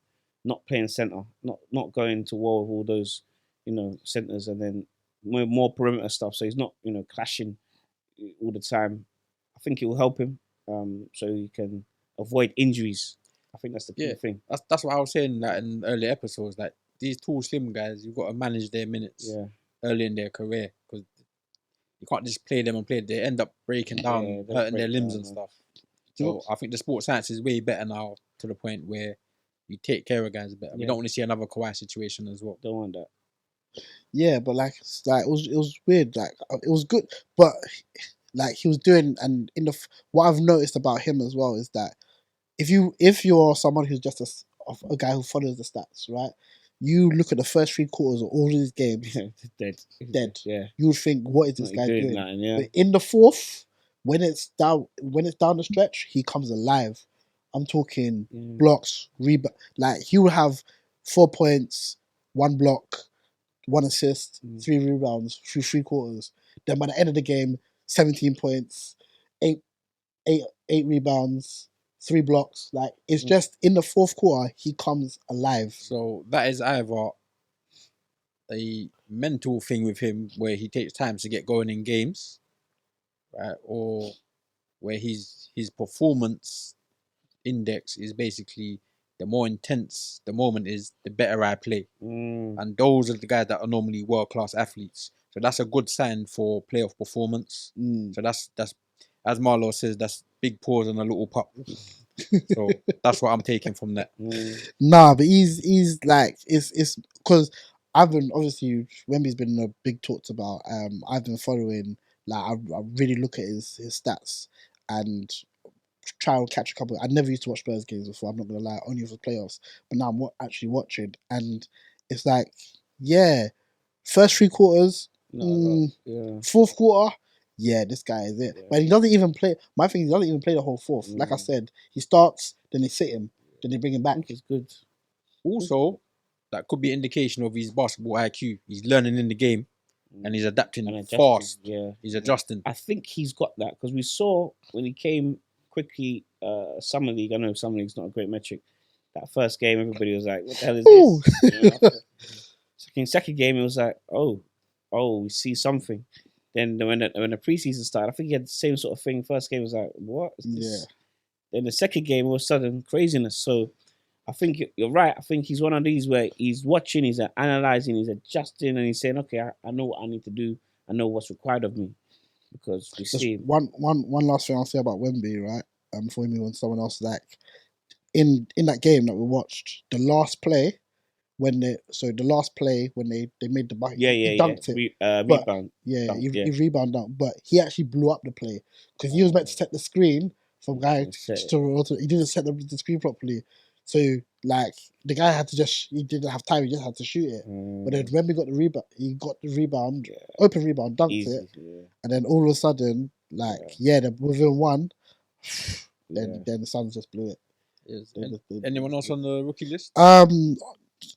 not playing centre, not going to war with all those centres, and then more perimeter stuff. So he's not clashing all the time. I think it will help him so he can avoid injuries. I think that's the key thing. That's what I was saying in earlier episodes. Like these tall, slim guys, you've got to manage their minutes early in their career, because you can't just play them and play. They end up breaking down, hurting their limbs and stuff. So I think the sports science is way better now, to the point where you take care of guys better. We don't want to see another Kawhi situation as well. Don't want that. Yeah, but like it was weird. Like it was good, but like he was doing, and what I've noticed about him as well is that if you're someone who's just a guy who follows the stats, right? You look at the first 3 quarters of all of these games, dead. Yeah, you would think, what is this guy doing? But in the fourth, when it's down the stretch, he comes alive. I'm talking blocks, rebound. Like he will have 4 points, 1 block, 1 assist, 3 rebounds through 3 quarters. Then by the end of the game, 17 points, 8 rebounds, 3 blocks. Like it's just in the fourth quarter, he comes alive. So that is either a mental thing with him, where he takes time to get going in games, right, or where his performance index is basically, the more intense the moment is, the better I play. And those are the guys that are normally world-class athletes. So that's a good sign for playoff performance. So that's as Marlo says, that's big pause and a little pop. So that's what I'm taking from that. Nah, but he's like, it's because I've been, obviously Wemby's been a big talked about. I've been following, like I really look at his stats and try and catch a couple. I never used to watch Spurs games before, I'm not gonna lie, only for playoffs. But now I'm actually watching, and it's like, first 3 quarters, fourth quarter, this guy is it. But he doesn't even play. My thing, he doesn't even play the whole fourth. Like I said, he starts, then they sit him, then they bring him back. It's good. Also, that could be an indication of his basketball IQ. He's learning in the game, and he's adapting fast. Yeah, he's adjusting. I think he's got that, because we saw when he came quickly, Summer League. I know Summer League's not a great metric. That first game, everybody was like, "What the hell is this?" Second game, it was like, "Oh, we see something." Then when the preseason started, I think he had the same sort of thing. First game was like, "What is this?" Then the second game, all of a sudden, craziness. So I think you're right. I think he's one of these where he's watching, he's analysing, he's adjusting, and he's saying, "Okay, I know what I need to do. I know what's required of me." Because we see one last thing I'll say about Wemby, right? Before we move on to someone else, like in that game that we watched, the last play when the last play when they made the bucket, Yeah, he yeah, dunked it. But, rebound. Yeah, Dunk, he rebound dunked, but he actually blew up the play because he was meant to set the screen from guy he didn't set the screen properly. So like the guy had to he didn't have time, he just had to shoot it. But then when we got the rebound, he got the rebound, open rebound, dunked Easy, it, and then all of a sudden, they're within one. Then the Suns just blew it. Anyone else on the rookie list?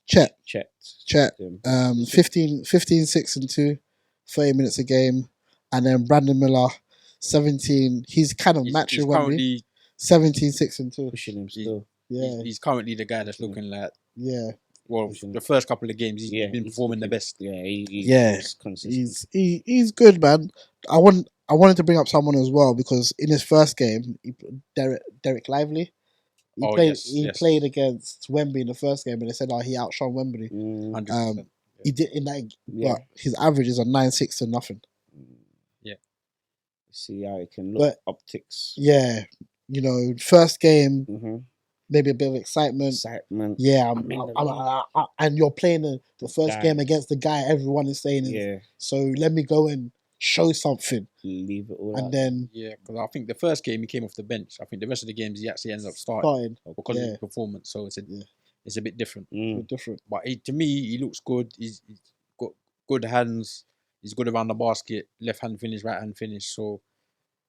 Chet. Chet. 15, 6 and 2, 30 minutes a game, and then Brandon Miller, 17. He's kind of matching Wemby. 17, 6 and 2. Pushing him still. He's currently the guy that's looking like. Yeah. Well, the first couple of games, he's been performing the best. Yeah, he's consistent. He's good, man. I wanted to bring up someone as well because in his first game, Derek Lively. He played against Wemby in the first game, and they said, he outshone Wemby. 100%. He did in that, but his averages are 9-6 and nothing. Yeah. See how it can look. Optics. Yeah, first game, maybe a bit of excitement. Yeah, and you're playing the first game against the guy everyone is saying so let me go and show something. Leave it all and out. then because I think the first game he came off the bench. I think the rest of the games he actually ended up starting because of his performance. So it's a bit different. Different. But to me, he looks good. He's got good hands. He's good around the basket. Left hand finish, right hand finish. So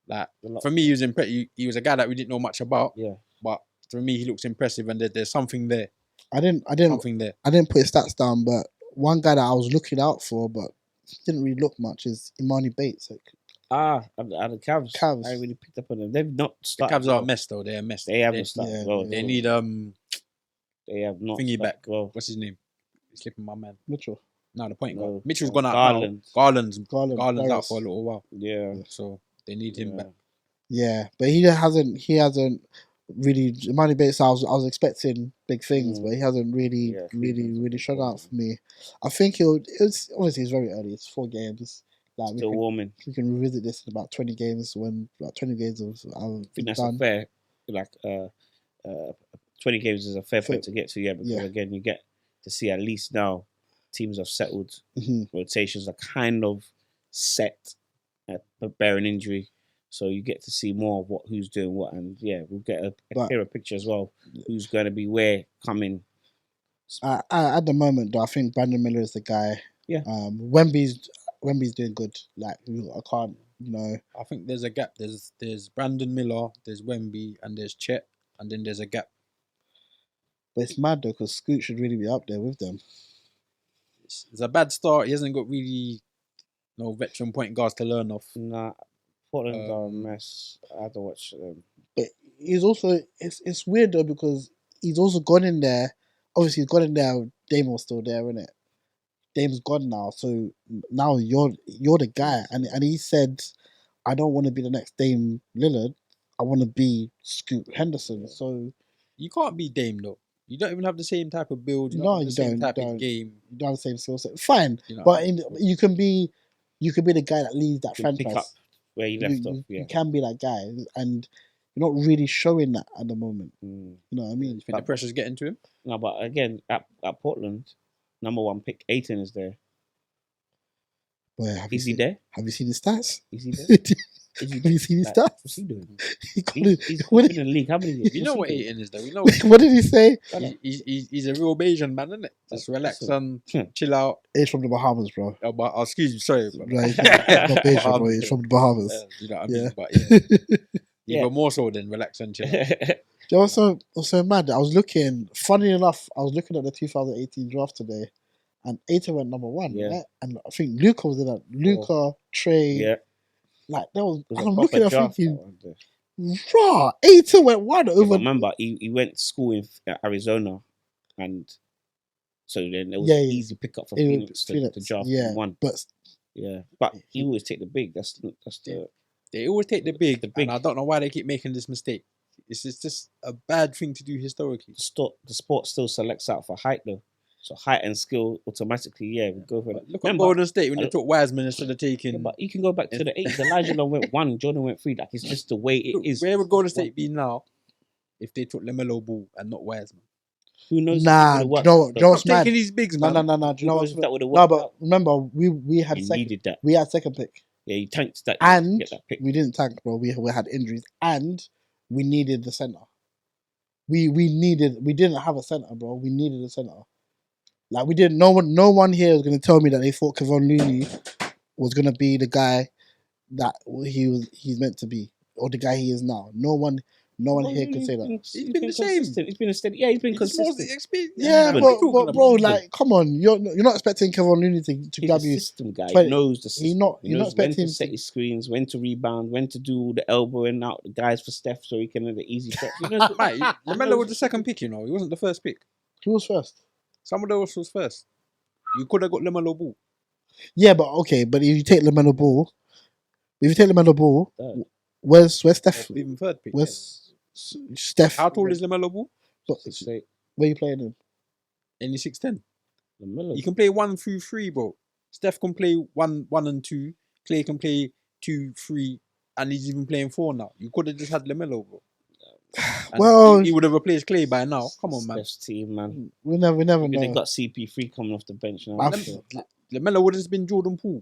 like for me, he was impressive. He was a guy that we didn't know much about. Yeah. But for me, he looks impressive, and there's something there. I didn't put his stats down, but one guy that I was looking out for, but didn't really look much, is Imani Bates. And the Cavs. I really picked up on them. They've not started. The Cavs are a mess, though. They're a mess. They haven't started. Well. They need They have not. Thingy back. Well. What's his name? He's slipping my man. Mitchell. No, the point guard. Mitchell's gone out now. Garland's out for a little while. Yeah. So they need him back. Yeah, but he hasn't really. Imani Bates, I was expecting big things, but he hasn't really shut out for me. I think it's obviously it's very early. It's 4 games. Like still warming. We can revisit this in about 20 games when about 20 games of I think that's a fair 20 games is a fair point to get to. Yeah, because again you get to see at least now teams have settled. Rotations are kind of set, bearing injury. So you get to see more of who's doing what, and we'll get a clearer picture as well. Who's going to be where coming? At the moment, though, I think Brandon Miller is the guy. Yeah. Wemby's doing good. Like I can't, I think there's a gap. There's Brandon Miller, there's Wemby, and there's Chet, and then there's a gap. But it's mad though, because Scoot should really be up there with them. It's a bad start. He hasn't got really no veteran point guards to learn off. Nah. Portland are a mess. I had to watch them. But he's also it's weird though because he's also gone in there. Obviously, he's gone in there. Dame was still there, isn't it? Dame's gone now, so now you're the guy. And he said, "I don't want to be the next Dame Lillard. I want to be Scoot Henderson." So you can't be Dame though. You don't even have the same type of build. You don't have the same type of game. You don't have the same skill set. Fine, but you can be the guy that leads that franchise. Pick up where you left off. You can be that guy, and you're not really showing that at the moment. You know what I mean? You think the pressure's getting to him? No, but again, at Portland, number 1 pick, Ayton is there. Where is he there? Have you seen his stats? Is he there? Have you seen his stats? What's he doing? He's in the league. How many years? You know what Ayton is, though. We know. What did he say? He's a real Bayesian man, isn't it? Just relax and chill out. He's from the Bahamas, bro. Oh, but excuse me, sorry. Bro. No, he's not Bayesian, bro. He's from the Bahamas. You know what I mean? But even more so than relax and chill out. It was so mad. Funny enough, I was looking at the 2018 draft today, and Ayton went number 1, right? And I think Luka was in that. Luka, Trey. Yeah. Like, that was and I'm looking at thinking, raw, Ayton went 1 over. Remember, he went to school in Arizona, and so then it was an easy pickup for Phoenix to draft 1. But he always take the big. That's the. They always take the big, and I don't know why they keep making this mistake. It's just a bad thing to do historically. The sport still selects out for height though, so height and skill automatically, we go for that. Look at Golden State when they took Wiseman instead of taking. Yeah, but you can go back to the 80s. Elijah Long went 1, Jordan went 3. Like, it's just the way it is. Where would Golden State be now if they took LaMelo Ball and not Wiseman? Who knows? Nah, if do it you would know have what? Do you know what's Stop taking mad? these bigs, No, man. no. Do you know Who what's knows if that would have No, worked but out? remember, we had You second. needed that. We had second pick, Yeah, you tanked that to and get that pick. we didn't tank, bro. We had injuries, and we needed the center. We didn't have a center, bro. We needed a center. Like we didn't. No one here was gonna tell me that they thought Kevon Looney was gonna be the guy that he's meant to be, or the guy he is now. No one here could say that. He's been the same. consistent. He's been a steady. Yeah, he's been He's just more consistent. experienced. Yeah, what are you talking but bro, about? like, come on, you're not expecting Kevon Looney to He's grab a you. system guy. 20 He knows the system. not He knows when expecting to set his screens, when to rebound, when to do the elbowing out the guys for Steph so he can have the easy shots. He knows Mate, LaMelo was the second pick, you know. He wasn't the first pick. Who was first? Someone else was first. You could have got LaMelo Ball. Yeah, but okay, but if you take LaMelo Ball, Third. where's Steph? Even third pick. Where's Steph? How tall is LaMelo Ball? Straight. Where you playing him? Any 6'10". LaMelo. He can play 1 through 3, bro. Steph can play 1 and 2. Clay can play 2, 3, and he's even playing 4 now. You could have just had LaMelo, bro. And Well, he would have replaced Clay by now. Come on, man. Steph's team, man. we never Maybe know. they got CP3 coming off the bench now. I've- LaMelo would have been Jordan Poole.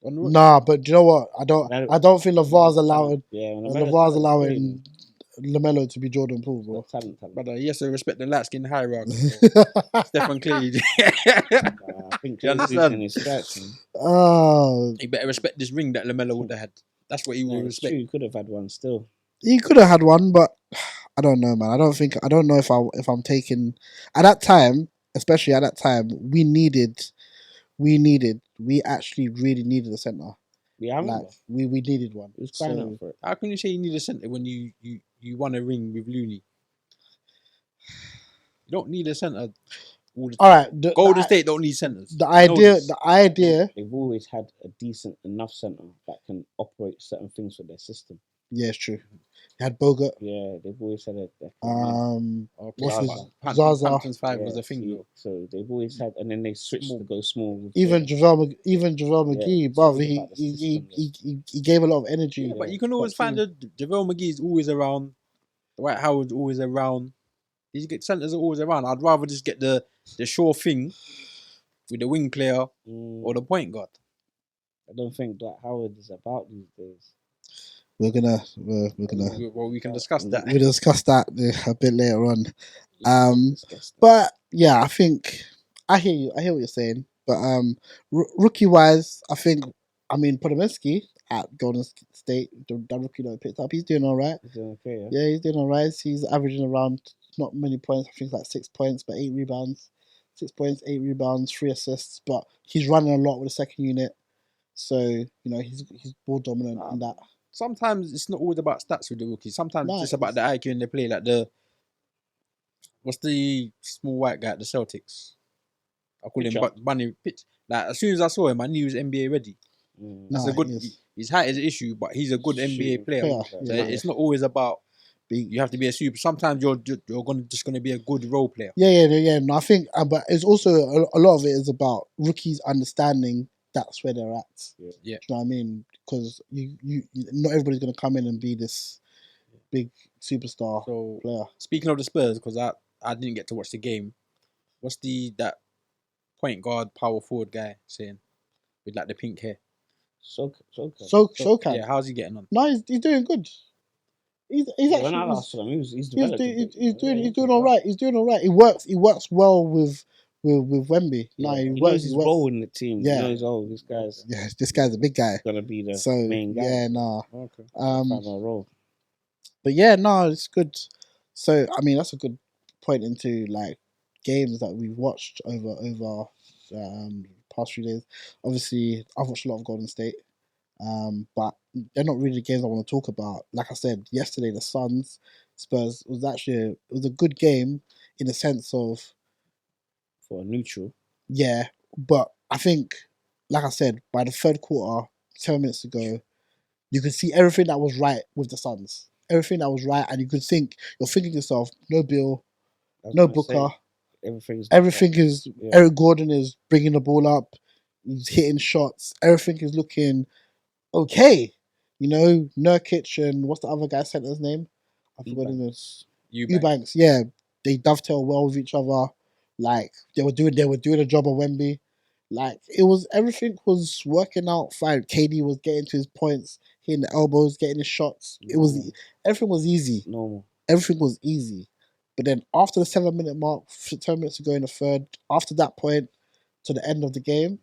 Nah, but do you know what? I don't think LeVar's allowing LeVar's allowing LaMelo to be Jordan Poole, bro. Talent. But he has to respect the light skin hierarchy. Stephen Clay. I think You Clay's understand? losing his stripes, man. Oh, He better respect this ring that LaMelo would have had. That's what he Yeah, will it's respect. true, he could have had one still. he could have had one, but I don't know, man. I don't know if I'm taking at that time, especially at that time, we actually really needed a center. Yeah, I remember. Like we needed one. He was crying So- out for it. How can you say you need a centre when you won a ring with Looney? You don't need a centre all the time. All right, Golden State don't need centres. The idea. They've always had a decent enough centre that can operate certain things for their system. Yeah, it's true. They had Bogut. Yeah, they've always had a. What's his Zaza. Zaza? Hamptons 5 Yeah, was a thing, see, though. so they've always had, and then they switched Small. to go small. With Even the- JaVale McGee, Yeah, bruv, it's all about the system, he gave a lot of energy. Yeah, but you can But always find that JaVale McGee's always around. Dwight Howard's always around. These centres are always around. I'd rather just get the sure thing with the wing player or the point guard. I don't think Dwight Howard is about these days. We're gonna Well, we can discuss that. we'll discuss that a bit later on. Discuss that. But yeah, I think I hear you. I hear what you're saying. But rookie wise, I mean Podolski at Golden State, the rookie that I picked up, he's doing all right. Is it okay? Yeah. Yeah, he's doing all right. He's averaging around not many points. I think it's like 6 points, but 8 rebounds. 6 points, 8 rebounds, 3 assists. But he's running a lot with the second unit, so he's ball dominant in that. Sometimes it's not always about stats with the rookies. Sometimes No, it's just about the IQ in the play. Like what's the small white guy at the Celtics? I call Pitcher. him Bunny Pitch. Like as soon as I saw him, I knew he was NBA ready. That's Nah, a good. he is. His height is an issue, but he's a good NBA Shooting player. player, So yeah. it's not always about you have to be a super. Sometimes you're just gonna be a good role player. Yeah. No, I think, but it's also a lot of it is about rookies understanding that's where they're at. Yeah. Yeah. Do you know what I mean? Because you not everybody's gonna come in and be this big superstar So player. speaking of the Spurs, because I didn't get to watch the game. What's that point guard power forward guy saying with like the pink hair? So Shokan. Yeah, how's he getting on? No, he's doing good. He's when I actually last saw him, he's he's developing. doing all right. He's doing all right. He works well with Wemby. No, He he knows works. his He works. role in the team. Yeah. He knows, this guy's Yeah, this guy's a big guy. gonna be the So main guy. yeah, nah. Okay. Final role. But yeah, no, it's good. So I mean, that's a good point into like games that we've watched over past few days. Obviously, I've watched a lot of Golden State, but they're not really the games I want to talk about. Like I said yesterday, the Suns Spurs was actually it was a good game in the sense of For a neutral. yeah, but I think like I said, by the third quarter, 7 minutes ago, you could see everything that was right with the Suns. Everything that was right, and you're thinking to yourself, no Bill, I was no gonna say, Booker. everything's Is Yeah. Eric Gordon is bringing the ball up, he's hitting shots. Everything is looking okay. Nurkic and what's the other guy center's name? I forgot his name. Eubanks. Yeah, they dovetail well with each other. Like they were doing a job on Wemby. Like everything was working out fine. KD was getting to his points, hitting the elbows, getting his shots. Everything was easy. Normal. Everything was easy. But then after the 7-minute mark, 10 minutes to go in the third, after that point to the end of the game,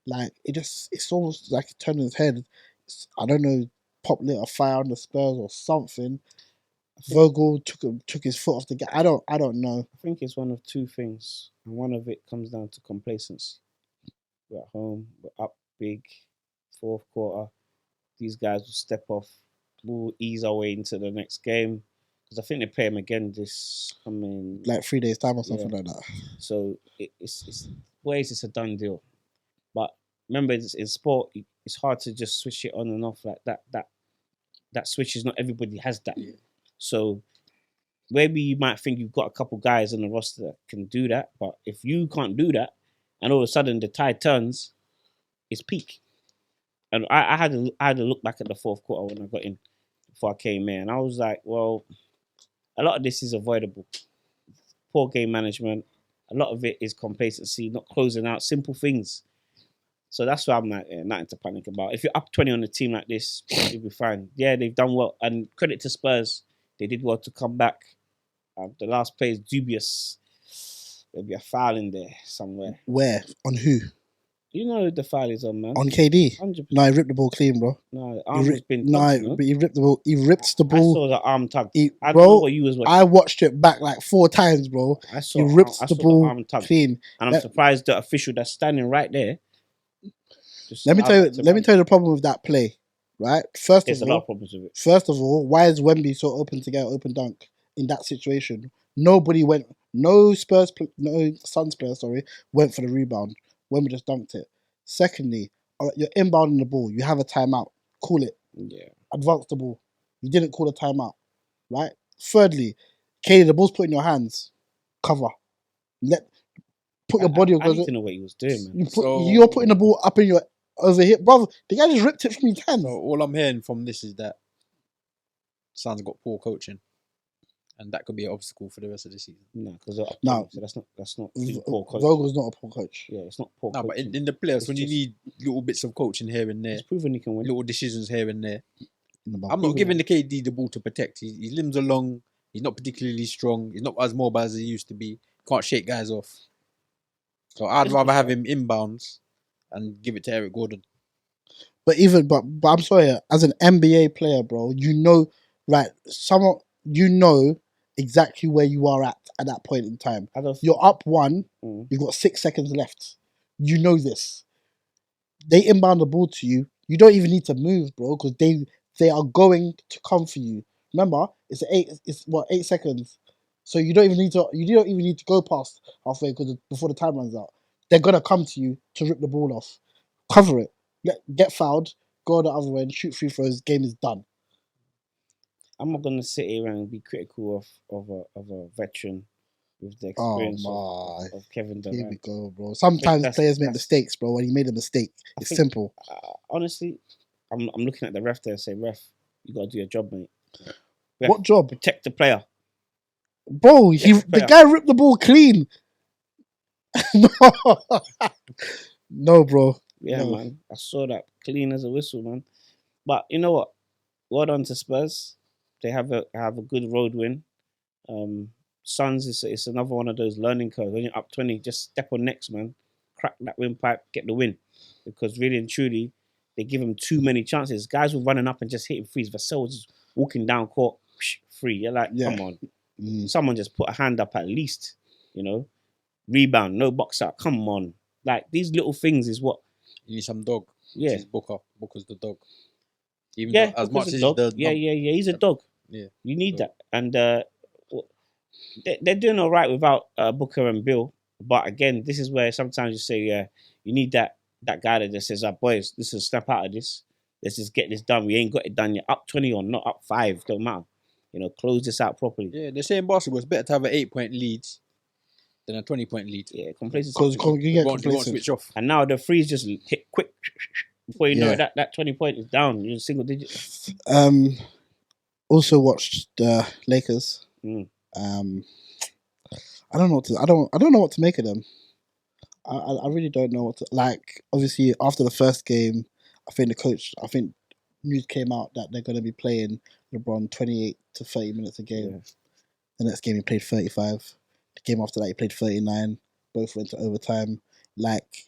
like it's almost like it turned his head. I don't know, pop lit a fire on the Spurs or something. Vogel took his foot off the gas. I don't know. I think it's one of two things, and one of it comes down to complacency. We're at home, we're up big, fourth quarter. These guys will step off. We'll ease our way into the next game because I think they play them again this coming like 3 days time or something like that. So it's ways it's a done deal. But remember, in sport, it's hard to just switch it on and off like that. That switch is not everybody has that. Yeah. So maybe you might think you've got a couple guys on the roster that can do that, but if you can't do that, and all of a sudden the tide turns, it's peak. And I had to look back at the fourth quarter when I got in before I came in, and I was like, well, a lot of this is avoidable. Poor game management. A lot of it is complacency, not closing out simple things. So that's why I'm like, nothing to panic about. If you're up 20 on a team like this, you'll be fine. Yeah, they've done well. And credit to Spurs. They did well to come back. The last play is dubious. There'll be a foul in there somewhere. Where? On who? You know who the foul is on, man. On KD? 100%. No, he ripped the ball clean, bro. No, the arm has been tugged, but he ripped the ball. He ripped the I ball. saw the arm tug. I Bro, don't know what you was watching. I watched it back like 4 times, bro. He ripped the ball clean. And I'm surprised the official that's standing right there. Let me tell you the problem with that play, right? There's a lot of problems with it. First of all, why is Wemby so open to get an open dunk in that situation? Nobody went. No Suns player, went for the rebound. Wemby just dunked it. Secondly, you're inbounding the ball. You have a timeout. Call it. Yeah. Advance the ball. You didn't call a timeout, right? Thirdly, Katie, the ball's put in your hands. Cover. Put your body. I need to know what he was doing, man. You're putting the ball up in your over here, brother. The guy just ripped it from his hands. So all I'm hearing from this is that Suns got poor coaching, and that could be an obstacle for the rest of the season. No, because so that's not poor coach. Vogel's not a poor coach. Yeah, it's not poor. No, but in the playoffs, when you need little bits of coaching here and there, he's proven he can win. little decisions here and there. I'm not giving the KD the ball to protect. His limbs are long. He's not particularly strong. He's not as mobile as he used to be. Can't shake guys off. So I'd rather have him inbounds and give it to Eric Gordon. But I'm sorry, as an NBA player, bro, you know exactly where you are at that point in time. You're up 1, you've got 6 seconds left. You know this. They inbound the ball to you. You don't even need to move, bro, because they are going to come for you. Remember, it's 8 seconds. So you don't even need to go past halfway before the time runs out. They're gonna come to you to rip the ball off. Cover it. Get fouled. Go the other way and shoot free throws. Game is done. I'm not gonna sit here and be critical of a veteran with the experience of Kevin Durant. Here we go, bro. Sometimes players make mistakes, bro. When you made a mistake, it's simple. Honestly, I'm looking at the ref there and say, ref, you gotta do your job, mate. Ref, what job? Protect the player. Bro, the guy ripped the ball clean. No, bro. Yeah, no. Man. I saw that clean as a whistle, man. But you know what? Well done to Spurs. They have a good road win. Suns, it's another one of those learning curves. When you're up 20, just step on next, man. Crack that windpipe, get the win. Because really and truly, they give them too many chances. Guys were running up and just hitting threes. Vassell was just walking down court, free. You're like, come on. Someone just put a hand up at least, Rebound, no box out, come on. Like, these little things is what... You need some dog. Yeah. It's Booker. Booker's the dog. Even as much as he's the... Yeah, he's a dog. Yeah. You need that. And they're doing all right without Booker and Bill. But again, this is where sometimes you say, you need that guy that just says, boys, this is step out of this. Let's just get this done. We ain't got it done yet. Up 20 or not up 5, don't matter. Close this out properly. Yeah, they're saying basketball, it's better to have an 8-point lead than a 20-point lead. Yeah, complacency. Because you won't switch off. And now the threes just hit quick. Before you know it, that 20 point is down. You're single digit. Also watched the Lakers. I don't know what to. I don't know what to make of them. I really don't know what to like. Obviously, after the first game, I think news came out that they're going to be playing LeBron 28 to 30 minutes a game. Yeah. The next game he played 35. The game after that he played 39. Both went to overtime. Like,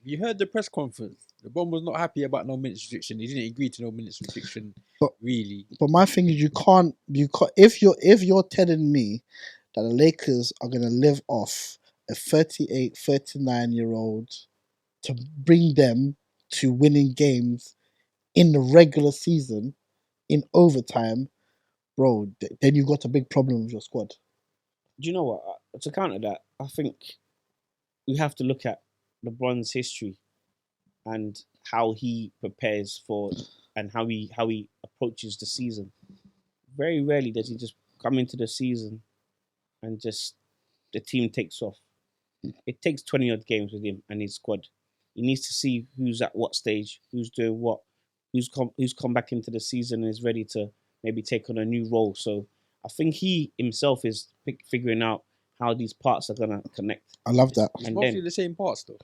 You heard the press conference. LeBron was not happy about no minutes restriction. He didn't agree to no minutes restriction. But- really, but my thing is, you can't. If you're telling me that the Lakers are going to live off a 38, 39-year-old to bring them to winning games in the regular season, in overtime, bro, then you got a big problem with your squad. Do you know what? To counter that, I think we have to look at LeBron's history and how he prepares for and how he approaches the season. Very rarely does he just come into the season and just the team takes off. It takes 20 odd games with him and his squad. He needs to see who's at what stage, who's doing what, who's come back into the season and is ready to maybe take on a new role. So I think he himself is figuring out how these parts are gonna connect. I love that. it's And mostly then- the same parts though.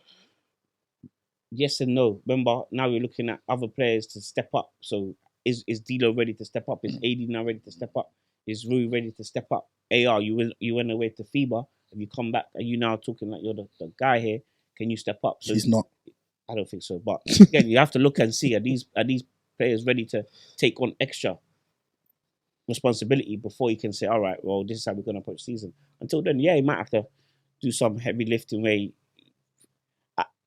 Yes and no. Remember, now we're looking at other players to step up. So is D'Lo ready to step up? Is AD now ready to step up? Is Rui ready to step up? AR, you went away to FIBA. Have you come back? Are you now talking like you're the guy here? Can you step up? So He's not. I don't think so. But again, you have to look and see, are these players ready to take on extra responsibility before you can say, all right, well, this is how we're going to approach season. Until then, yeah, he might have to do some heavy lifting where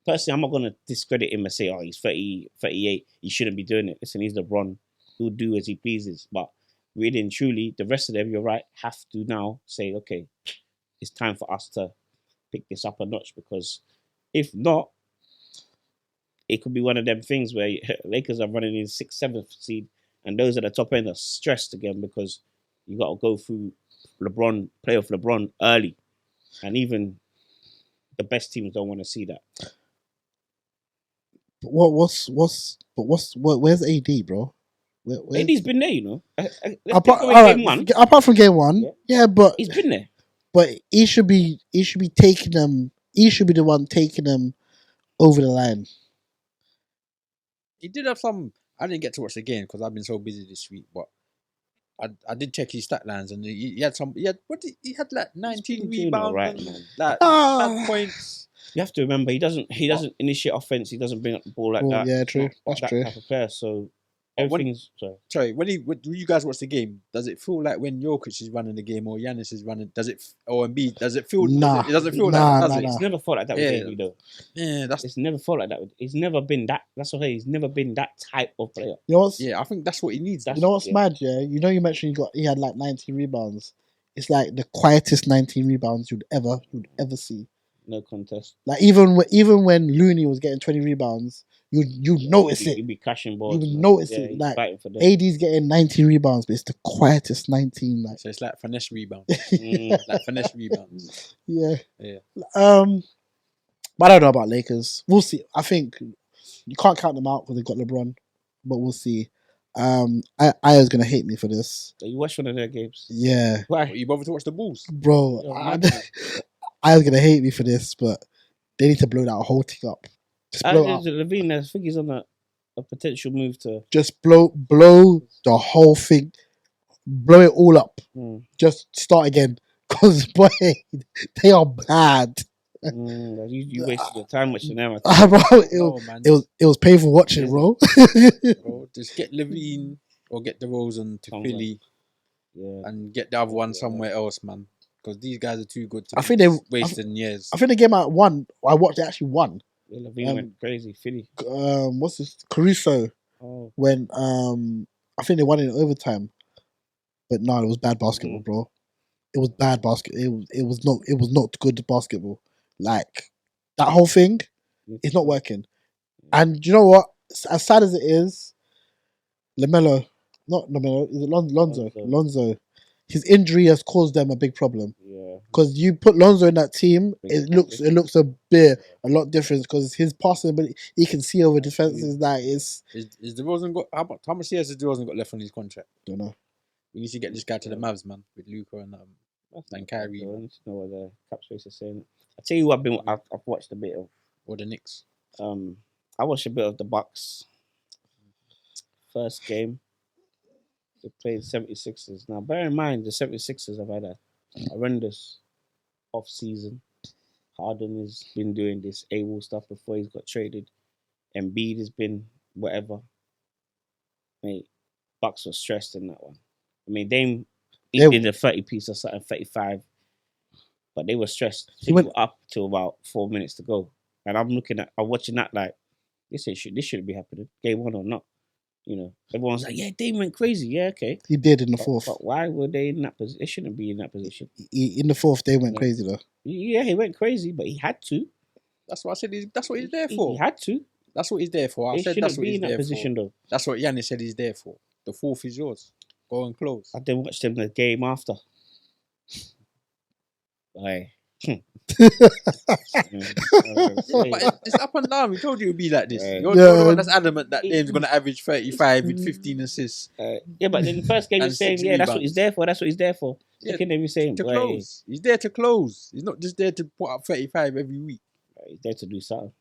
personally, I'm not going to discredit him and say, oh, he's 30, 38, he shouldn't be doing it. Listen, he's LeBron. He'll do as he pleases. But really and truly, the rest of them, you're right, have to now say, okay, it's time for us to pick this up a notch, because if not, it could be one of them things where Lakers are running in 6th, 7th seed, and those at the top end are stressed again because you got to go through playoff LeBron early, and even the best teams don't want to see that. But where's AD, bro? Where's, AD's been there, you know. Let's apart, take away all right, game one. apart from game one, yeah, but He's been there. he should be taking them. He should be the one taking them over the line. He did have some. I didn't get to watch the game because I've been so busy this week. But I did check his stat lines, and he had some. He had like 19 doing rebounds, alright, and man. like Ah. 10 points. You have to remember, he doesn't initiate offense. He doesn't bring up the ball like Oh, that. yeah, He's true. not That's that true. type of player. So But when- everything's sorry. Sorry, when you guys watch the game, does it feel like when Jokic is running the game or Giannis is running? Or Embiid? Does it feel? Nah. It doesn't feel Nah, like that, does nah, it? nah. It's never felt like that with Yeah. AD though. Yeah, that's It's never felt like that. He's never been that. That's what I say. He's never been that type of player. You know what's yeah. I think that's what he needs. That's- you know what's yeah. mad? Yeah, you know you mentioned he had like 19 rebounds. It's like the quietest 19 rebounds you'd ever see. No contest. Like even when Looney was getting 20 rebounds, you'd notice it. He'd be crashing balls. You would man. notice Yeah, it, he's like, fighting for them. AD's getting 19 rebounds, but it's the quietest 19. Like, So it's like finesse rebound, Mm. like finesse rebounds. yeah. Yeah. But I don't know about Lakers. We'll see. I think you can't count them out because they've got LeBron, but we'll see. Aya's gonna hate me for this. So you watch one of their games. Yeah, Why? But you bother to watch the Bulls? bro. Yo, Aya's gonna hate me for this, but they need to blow that whole thing up. Just blow it up. Levine, I think he's on a potential move to. Just blow the whole thing. Blow it all up. Just start again. Cause boy, they are bad. You wasted your time watching them. Bro, No, man. it was painful watching, bro. Bro, just get Levine or get DeRozan to Somewhere. Philly Yeah. and get the other one Yeah. somewhere else, man. Because these guys are too good to I be think they- wasting years. I think the game I won. I watched. They actually won. Yeah, Levine went crazy. Philly. What's this? Caruso. Oh, When I think they won in overtime, but no, it was bad basketball, bro. It was bad basket. It was not good basketball. Like that whole thing, it's not working. And you know what? As sad as it is, is it Lonzo? Lonzo. Lonzo. His injury has caused them a big problem. yeah. Because you put Lonzo in that team, Big it looks a lot different. Because his passing ability, he can see over defenses. That is, Is DeRozan got how much years has DeRozan got left on his contract? don't know. We need to get this guy to the Mavs, man, with Luca and than Kyrie. I need to know what the cap space is saying. I tell you what, I've watched a bit of. Or the Knicks. I watched a bit of the Bucks. First game, they played 76ers. Now, bear in mind, the 76ers have had a horrendous off-season. Harden has been doing this AWOL stuff before he's got traded. Embiid has been whatever. Mate, Bucks were stressed in that one. I mean, Dame did a 30-piece or something, 35. But they were stressed. They were up to about 4 minutes to go. And I'm watching that like, this shouldn't be happening. Game one or not. You know, everyone's like, yeah, Dame went crazy. Yeah, okay. He did in the fourth. But why were they in that position? They shouldn't be in that position. In the fourth, they went crazy though. Yeah, he went crazy, but he had to. That's what I said. That's what he's there for. He had to. That's what he's there for. I said that's what he's there position, for. though. That's what Yannis said he's there for. The fourth is yours. Go and close. I then watched him the game after. Like, But it's up and down. We told you it would be like this. You're the one that's adamant that Dame's going to average 35 with 15 assists. Yeah, but in the first game, you're saying, yeah, that's what he's there for. That's what he's there for. Yeah, Second game, you're saying, to close. He's there to close. He's not just there to put up 35 every week. He's there to do something.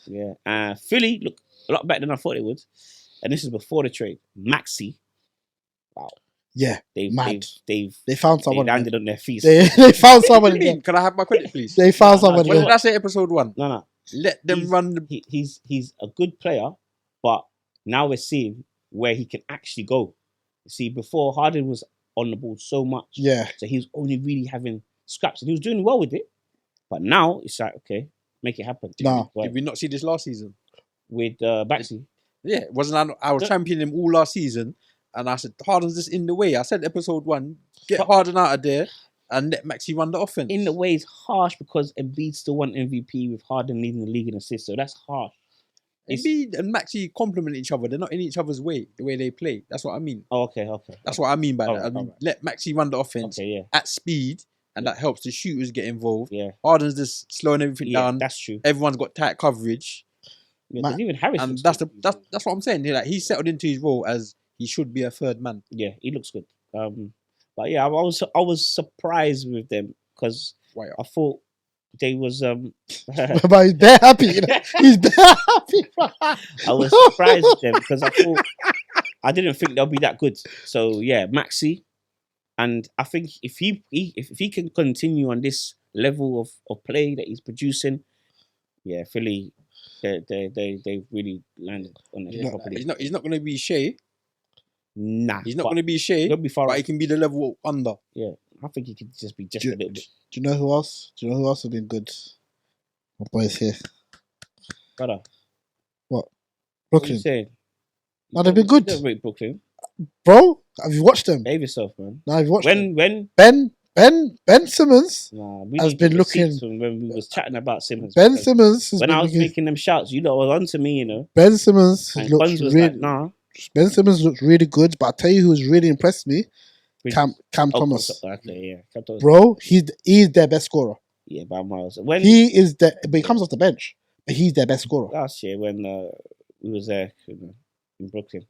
Yeah. Philly look a lot better than I thought they would. And this is before the trade. Maxi. Wow. Yeah, they found someone. They landed on their feet. They found someone. Can I have my credit, please? They found someone. When did I say episode 1? No. Let them run. He's a good player, but now we're seeing where he can actually go. You see, before Harden was on the ball so much, so he was only really having scraps, and he was doing well with it. But now it's like, okay, make it happen. Did we not see this last season with Baxi? Yeah, wasn't I was championing him all last season. And I said, Harden's just in the way. I said episode 1, get Harden out of there and let Maxi run the offense. In the way is harsh because Embiid still won MVP with Harden leading the league in assists. So that's harsh. Embiid and Maxi complement each other. They're not in each other's way, the way they play. That's what I mean. Oh, okay. That's what I mean by that. I mean, let Maxi run the offense at speed, and that helps the shooters get involved. Yeah. Harden's just slowing everything down. That's true. Everyone's got tight coverage. Yeah, even Harris. And that's what I'm saying. He's settled into his role as he should be a third man. Yeah, he looks good. But yeah, I was surprised with them because I thought they was But he's bare happy. You know? He's bare happy. I was surprised with them because I didn't think they'll be that good. So yeah, Maxi, and I think if he can continue on this level of play that he's producing, yeah, Philly, they really landed on it properly. He's not going to be Shea. Nah, he's not going to be Shea. He'll be far but he can be the level under. Yeah, I think he could just be a little bit. Do you know who else? Do you know who else has been good? My boys here. Brother. What? Brooklyn. What are you saying? No, they've been good. Brooklyn. Bro, have you watched them? Behave yourself, man. No, have you watched them? When Ben Simmons has been looking. When we was chatting about Simmons. Ben Simmons. When I was making them shouts, you know, was onto me, you know. Ben Simmons looks really. Like, nah. Ben Simmons looks really good, but I tell you who's really impressed me. Cam Thomas. Okay, yeah. Bro, he's their best scorer. Yeah, by miles. But he comes off the bench, but he's their best scorer. Last year when we was there in Brooklyn,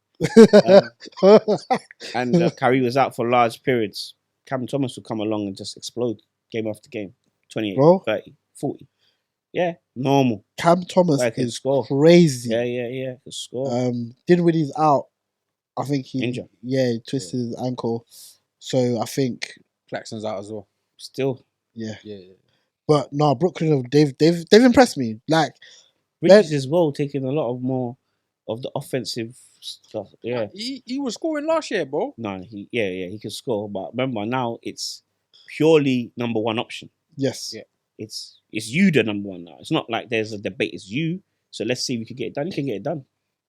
and Kyrie was out for large periods, Cam Thomas would come along and just explode game after game, 28, 30, 40. Yeah, normal. Cam Thomas is crazy. Yeah. Could score. Dinwiddie's out. I think injured. Yeah, he twisted his ankle. So I think Claxton's out as well. Still. Yeah. Yeah. But no, Brooklyn, they've impressed me. Like Bridges as well, taking a lot more of the offensive stuff. Yeah. He was scoring last year, bro. No, he can score. But remember now it's purely number one option. Yes. Yeah. It's you the number one now. It's not like there's a debate. It's you. So let's see if we can get it done. You can get it done.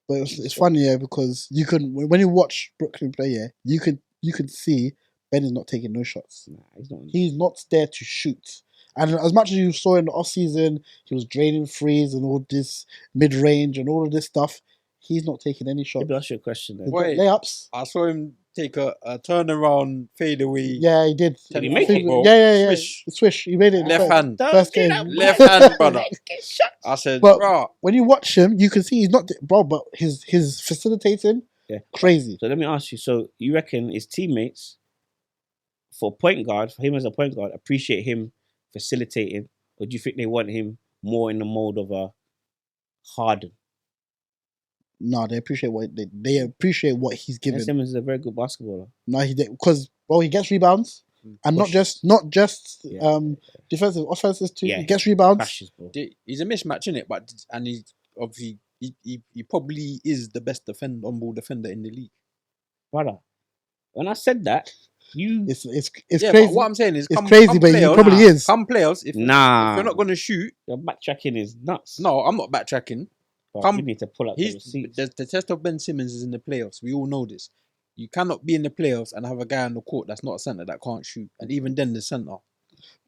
But it's funny, because you can when you watch Brooklyn play, you could see Ben is not taking no shots. Nah, he's not. He's not there to shoot. And as much as you saw in the off season, he was draining threes and all this mid range and all of this stuff. He's not taking any shots. Maybe I'll ask you a question then. Layups. I saw him take a turnaround fade away. Yeah, he did. Did he make it, bro? Yeah. Swish. He made it. Left hand. First game. Left hand, brother. I said, bro. When you watch him, you can see he's not, bro, but his facilitating, crazy. So let me ask you. So you reckon his teammates for point guard, for him as a point guard, appreciate him facilitating, or do you think they want him more in the mode of a Harden? No, they appreciate they appreciate what he's Ben given. Simmons is a very good basketballer. No, he did because he gets rebounds and not Pushes. just Yeah. defensive, offenses too. Yeah. He gets rebounds. Crashes, bro. He's a mismatch in it, but and he's obviously he probably is the best on-ball defender in the league. Brother, when I said that, you It's Yeah, crazy. but what I'm saying is, It's come crazy, but he playoffs, probably is. Come playoffs, if Nah. you're not going to shoot, your backtracking is nuts. no, I'm not backtracking. But come- we need to pull up the He's receipts. the test of Ben Simmons is in the playoffs. We all know this. You cannot be in the playoffs and have a guy on the court that's not a center that can't shoot, and even then the center.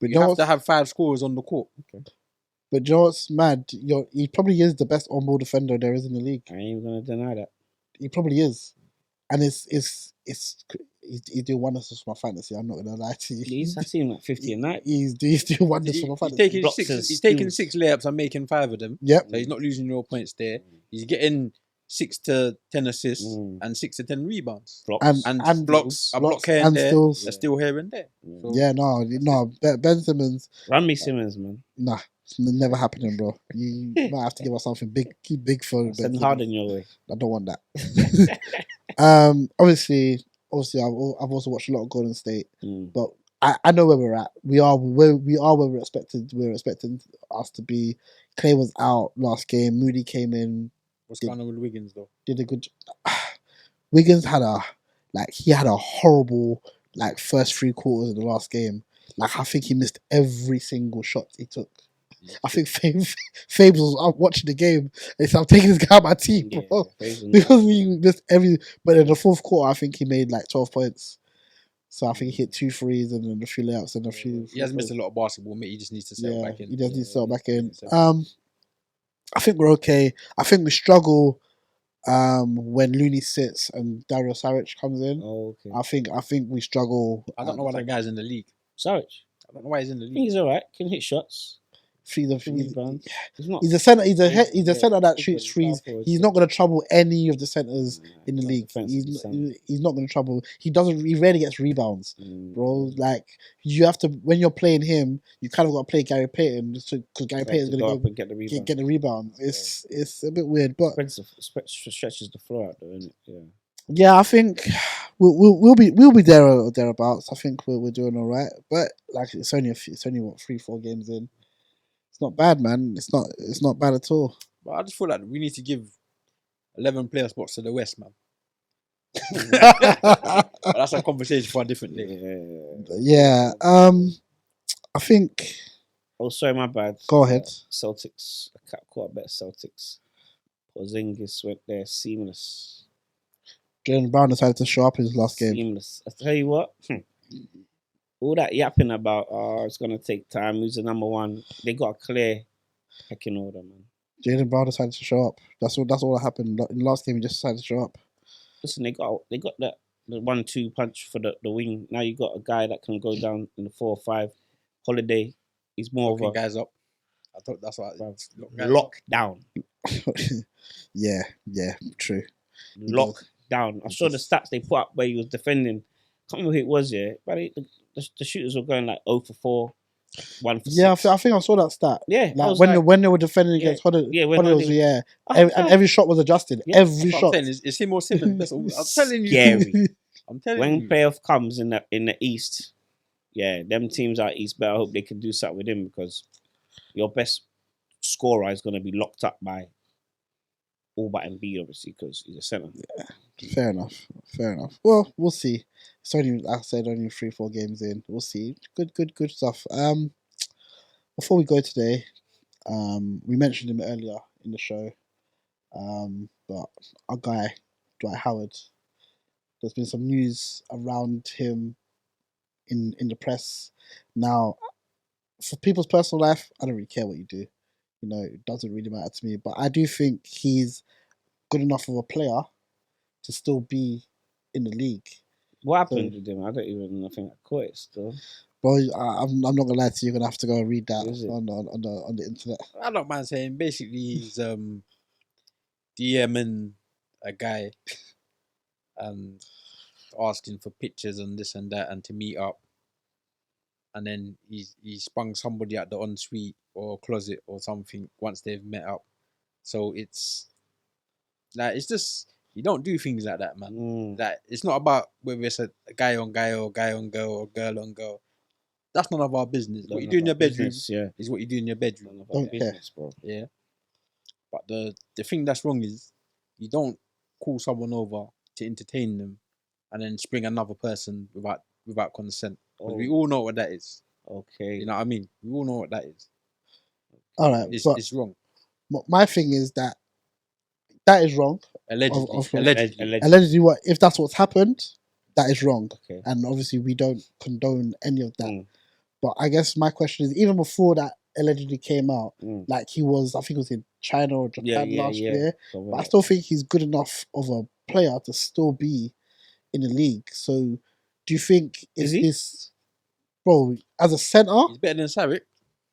But You have to have 5 scorers on the court. But you know what's mad? He probably is the best on-ball defender there is in the league. I ain't gonna deny that. He probably is, and he's doing wonders for my fantasy. I'm not gonna lie to you. I see him like 50 a night. He's doing wonders for my He's fantasy. taking Blocks six. his He's taking steals. 6 layups and making 5 of them. Yep. So he's not losing your points there. He's getting 6 to 10 assists and 6 to 10 rebounds. Blocks. And blocks, a block here and and there, steals. a steal here and there. So, Yeah, no. Ben Simmons, Run me Simmons, man. nah, it's never happening, bro. You might have to give us something big for Ben Send Simmons. Harden your way. I don't want that. Obviously, I've also watched a lot of Golden State, but I know where we're at. We are where we're expected. We're expecting us to be. Clay was out last game. Moody came in. what's going on with Wiggins though? Did a good. Wiggins had a horrible first 3 quarters of the last game. I think he missed every single shot he took. I think Fabes was up watching the game and said, I'm taking this guy out of my team, bro. Because he missed every. But in the fourth quarter, I think he made 12 points. So I think he hit 2 threes and then a few layups and a few. He has missed a lot of basketball, mate. He just needs to settle back in. He does need to settle back in. Yeah. I think we're okay. I think we struggle when Looney sits and Dario Saric comes in. Oh, okay. I think we struggle. I don't know why that guy's in the league. Sarich. I don't know why he's in the I think league. he's alright. Can hit shots. He's He's a center. He's a Yeah, center that he's shoots good. threes. Forward, He's yeah. not going to trouble any of the centers in the not league. defensive, He's not going to trouble. He rarely gets rebounds, bro. Mm. You have to when you're playing him, you kind of got to play Gary Payton because Gary Payton's going go to up and get the rebound. get the rebound. It's a bit weird, but Stretches the floor out, though, isn't it? Yeah. yeah, I think we'll be there or thereabouts. I think we're doing all right, but it's only what 3-4 games in. It's not bad, man. It's not bad at all. But I just feel like we need to give 11 player spots to the West, man. But that's a conversation for a different day. Yeah. I think. Oh, sorry, my bad. Go ahead. Celtics. I caught a bet Celtics. Porzingis went there seamless. Jaylen Brown decided to show up in his last game. Seamless. I tell you what. All that yapping about, it's gonna take time. Who's the number one? They got a clear pecking order, man. Jaylen Brown decided to show up. That's all that happened. In the last game, he just decided to show up. Listen, they got the 1-2 punch for the wing. Now you got a guy that can go down in the 4 or 5. Holiday, he's more Locking of a guys up. I thought that's why. lock down. yeah, true. Lock down. I saw the stats they put up where he was defending. Can't remember who it was, yeah. But the shooters were going 0 for 4, 1 for 6. Yeah, I think I saw that stat. Yeah, when they were defending against Holiday, every shot was adjusted. Yeah, every What I'm shot. saying is he more Simmons? I'm telling you. Scary. I'm telling When you. playoff comes in the East, yeah, them teams out East better hope they can do something with him because your best scorer is going to be locked up by all but Embiid, obviously, because he's a center. Fair enough. Well, we'll see. It's only, like I said, only 3-4 games in. We'll see. Good stuff. Before we go today, we mentioned him earlier in the show, but our guy Dwight Howard. There's been some news around him in the press. Now, for people's personal life, I don't really care what you do. It doesn't really matter to me. But I do think he's good enough of a player to still be in the league. What happened with him? I don't even think I caught it still. Well, I'm not gonna lie to you. You're gonna have to go and read that Is it? on the internet. I don't mind saying basically he's DMing a guy and asking for pictures and this and that and to meet up. and then he sprung somebody at the ensuite or closet or something once they've met up. So it's like it's just you don't do things like that, man. Like it's not about whether it's a guy on guy or guy on girl or girl on girl. That's none of our business. What you do in your bedroom is what you do in your bedroom. None of our business, bro. Yeah. But the thing that's wrong is you don't call someone over to entertain them and then spring another person without consent. Because we all know what that is. Okay. You know what I mean? We all know what that is. All right, It's wrong. My thing is that is wrong. Allegedly. Allegedly, what if that's what's happened? That is wrong. Okay. And obviously, we don't condone any of that. But I guess my question is, even before that allegedly came out, like he was, I think it was in China or Japan last year. But I still think he's good enough of a player to still be in the league. So, do you think this, bro, as a centre? He's better than Sarek.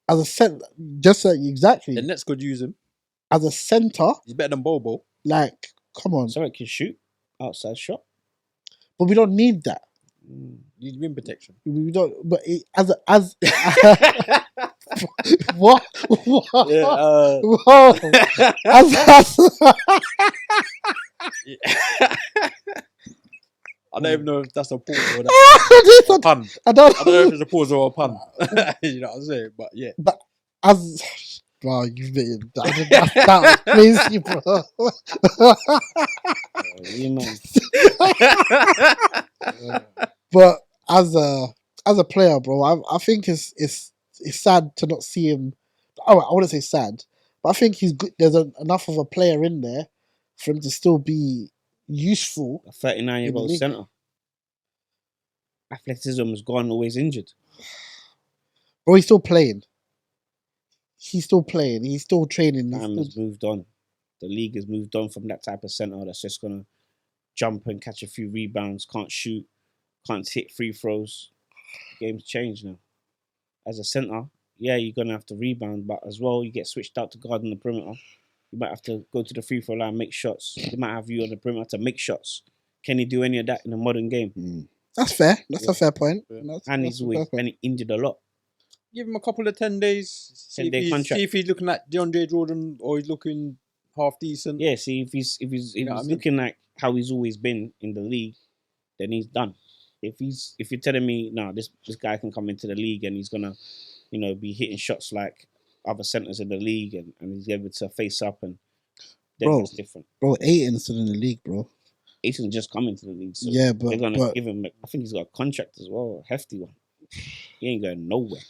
As a centre, just exactly. The Nets could use him. As a centre, he's better than Bobo. Like, come on. Sarek can shoot outside shot. But we don't need that. You need rim protection. We don't. But as what? Yeah, Whoa. I don't even know if that's a pause or that's a pun. I don't know if it's a pause or a pun. You know what I'm saying? But yeah. But as wow, you've been that was crazy, bro. But as a player, bro, I think it's sad to not see him. Oh, I wouldn't say sad, but I think he's good. There's enough of a player in there for him to still be useful. A 39-year-old centre. Athleticism is gone, always injured. Bro, he's still playing. He's still playing. He's still training. Time has moved on. The league has moved on from that type of centre that's just gonna jump and catch a few rebounds, can't shoot, can't hit free throws. Game's changed now. As a centre, yeah, you're gonna have to rebound, but as well, you get switched out to guard on the perimeter. You might have to go to the free throw line, make shots. They might have you on the perimeter to make shots. Can he do any of that in a modern game? That's fair. That's a fair point. And he's always injured a lot. Give him a couple of 10 days. See if he's looking like DeAndre Jordan or he's looking half decent. Yeah, see if he's looking like how he's always been in the league, then he's done. If you're telling me this guy can come into the league and he's gonna, be hitting shots like other centers in the league and he's able to face up and then that's different. Bro, Aiton's still in the league, bro. Aiton's just coming to the league, so yeah, but they're gonna give him. I think he's got a contract as well, a hefty one. He ain't going nowhere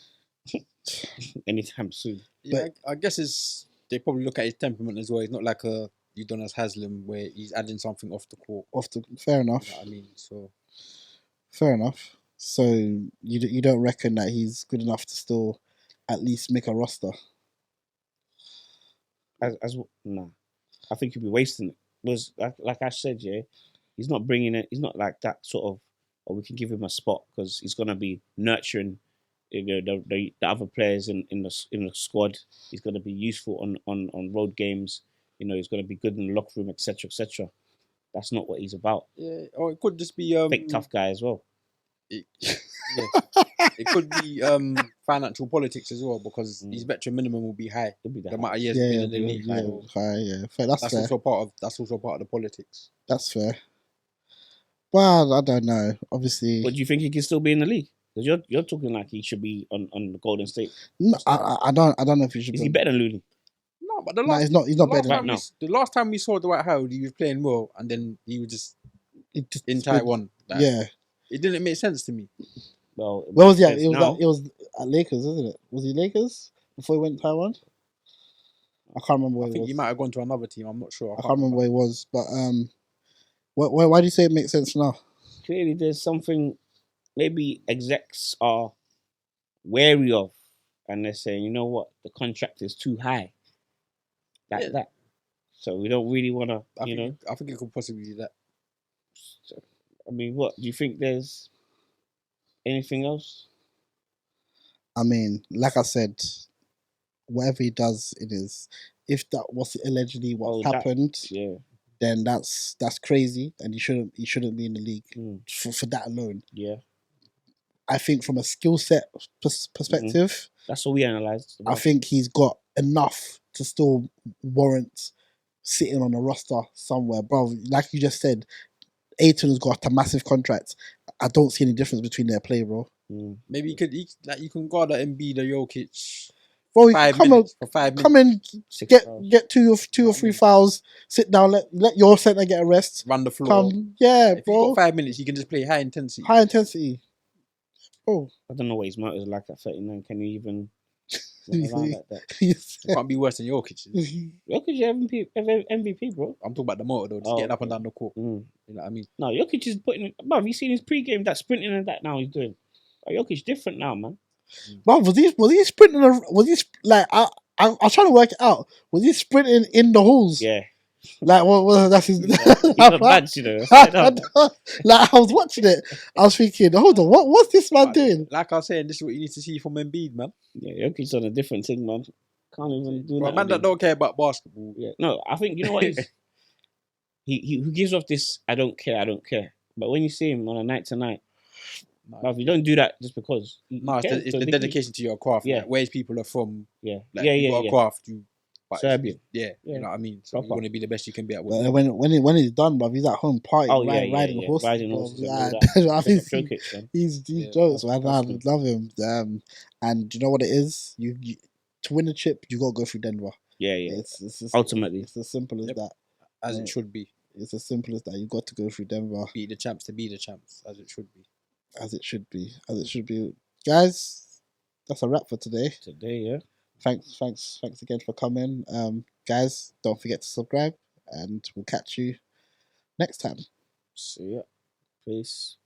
anytime soon. Yeah, I guess they probably look at his temperament as well. He's not like a Udonis Haslem where he's adding something off the court. Fair enough. You know what I mean, so fair enough. So you don't reckon that he's good enough to still at least make a roster? Nah, I think he'd be wasting it. Was like I said, yeah, he's not bringing it. He's not like that sort of. Or we can give him a spot because he's gonna be nurturing, the other players in the squad. He's gonna be useful on road games. He's gonna be good in the locker room, etc., etc. That's not what he's about. Yeah, or it could just be fake tough guy as well. It could be financial politics as well because his veteran minimum will be high. The amount of years been in the league. Fair. That's fair. Also part of the politics. That's fair. Well, I don't know. Obviously, but do you think he can still be in the league? Because you're talking like he should be on the Golden State. No, I don't know if he should. Is he better than Looney? No, but he's not better right now. The last time we saw Dwight Howard, he was playing well, and then he was just in Taiwan. It didn't make sense to me. Well, where was he at? It was at Lakers, isn't it? Was he Lakers before he went to Taiwan? I can't remember where he was. I think he might have gone to another team. I'm not sure. I can't remember where he was. But why do you say it makes sense now? Clearly, there's something maybe execs are wary of, and they're saying, you know what, the contract is too high. That. So we don't really want to, I think it could possibly be that. So, I mean, what do you think? There's anything else? I mean, like I said, whatever he does, it is. If that was allegedly what happened, then that's crazy, and he shouldn't be in the league for that alone. Yeah. I think from a skill set perspective, That's what we analysed. I think he's got enough to still warrant sitting on a roster somewhere, bro. Like you just said, Aiton's got a massive contract. I don't see any difference between their play, bro. Maybe you can guard at Embiid or Jokic. Bro, you 5 come minutes for 5 minutes. come in, 6 fouls. get two or three fouls, sit down, let your center get a rest. Run the floor. Come, yeah, If bro. you've got 5 minutes, you can just play high intensity. High intensity. Bro. I don't know what his motor's like at 39. Can you even run around like that? It can't be worse than Jokic. Jokic is MVP, bro. I'm talking about the motor though, just getting up and down the court. You know what I mean? No, Jokic is putting. Bro, have you seen his pre-game? That sprinting and that now he's doing. Jokic different now, man. Bro, was he sprinting? Was he like? I was trying to work it out. Was he sprinting in the halls? Yeah. Like what? That's his. He's got badge, you know. Like I was watching it, I was thinking, hold on, what's this man doing? Like I was saying, this is what you need to see from Embiid, man. Yeah, Jokic's on a different thing, man. Can't even do Bro, that. man that don't care about basketball. Yeah, no, I think you know what is. He gives off this I don't care. But when you see him on a night to night, bruv, you don't do that just because. It's the dedication to your craft. Yeah. Like, where people are from. Yeah, Like, you got a craft. Serbian. You know what I mean. So you want to be the best you can be at what. When he's done, bruv, he's at home partying, riding horses. Riding horses. He's jokes, man. I love him. And you know what it is? You to win a chip, you gotta go through Denver. Yeah. It's Ultimately, it's as simple as that. As it should be. It's as simple as that. You got to go through Denver. Beat the champs to be the champs, as it should be. As it should be. As it should be. Guys, that's a wrap for today. Yeah. Thanks again for coming. Guys, don't forget to subscribe and we'll catch you next time. See ya. Peace.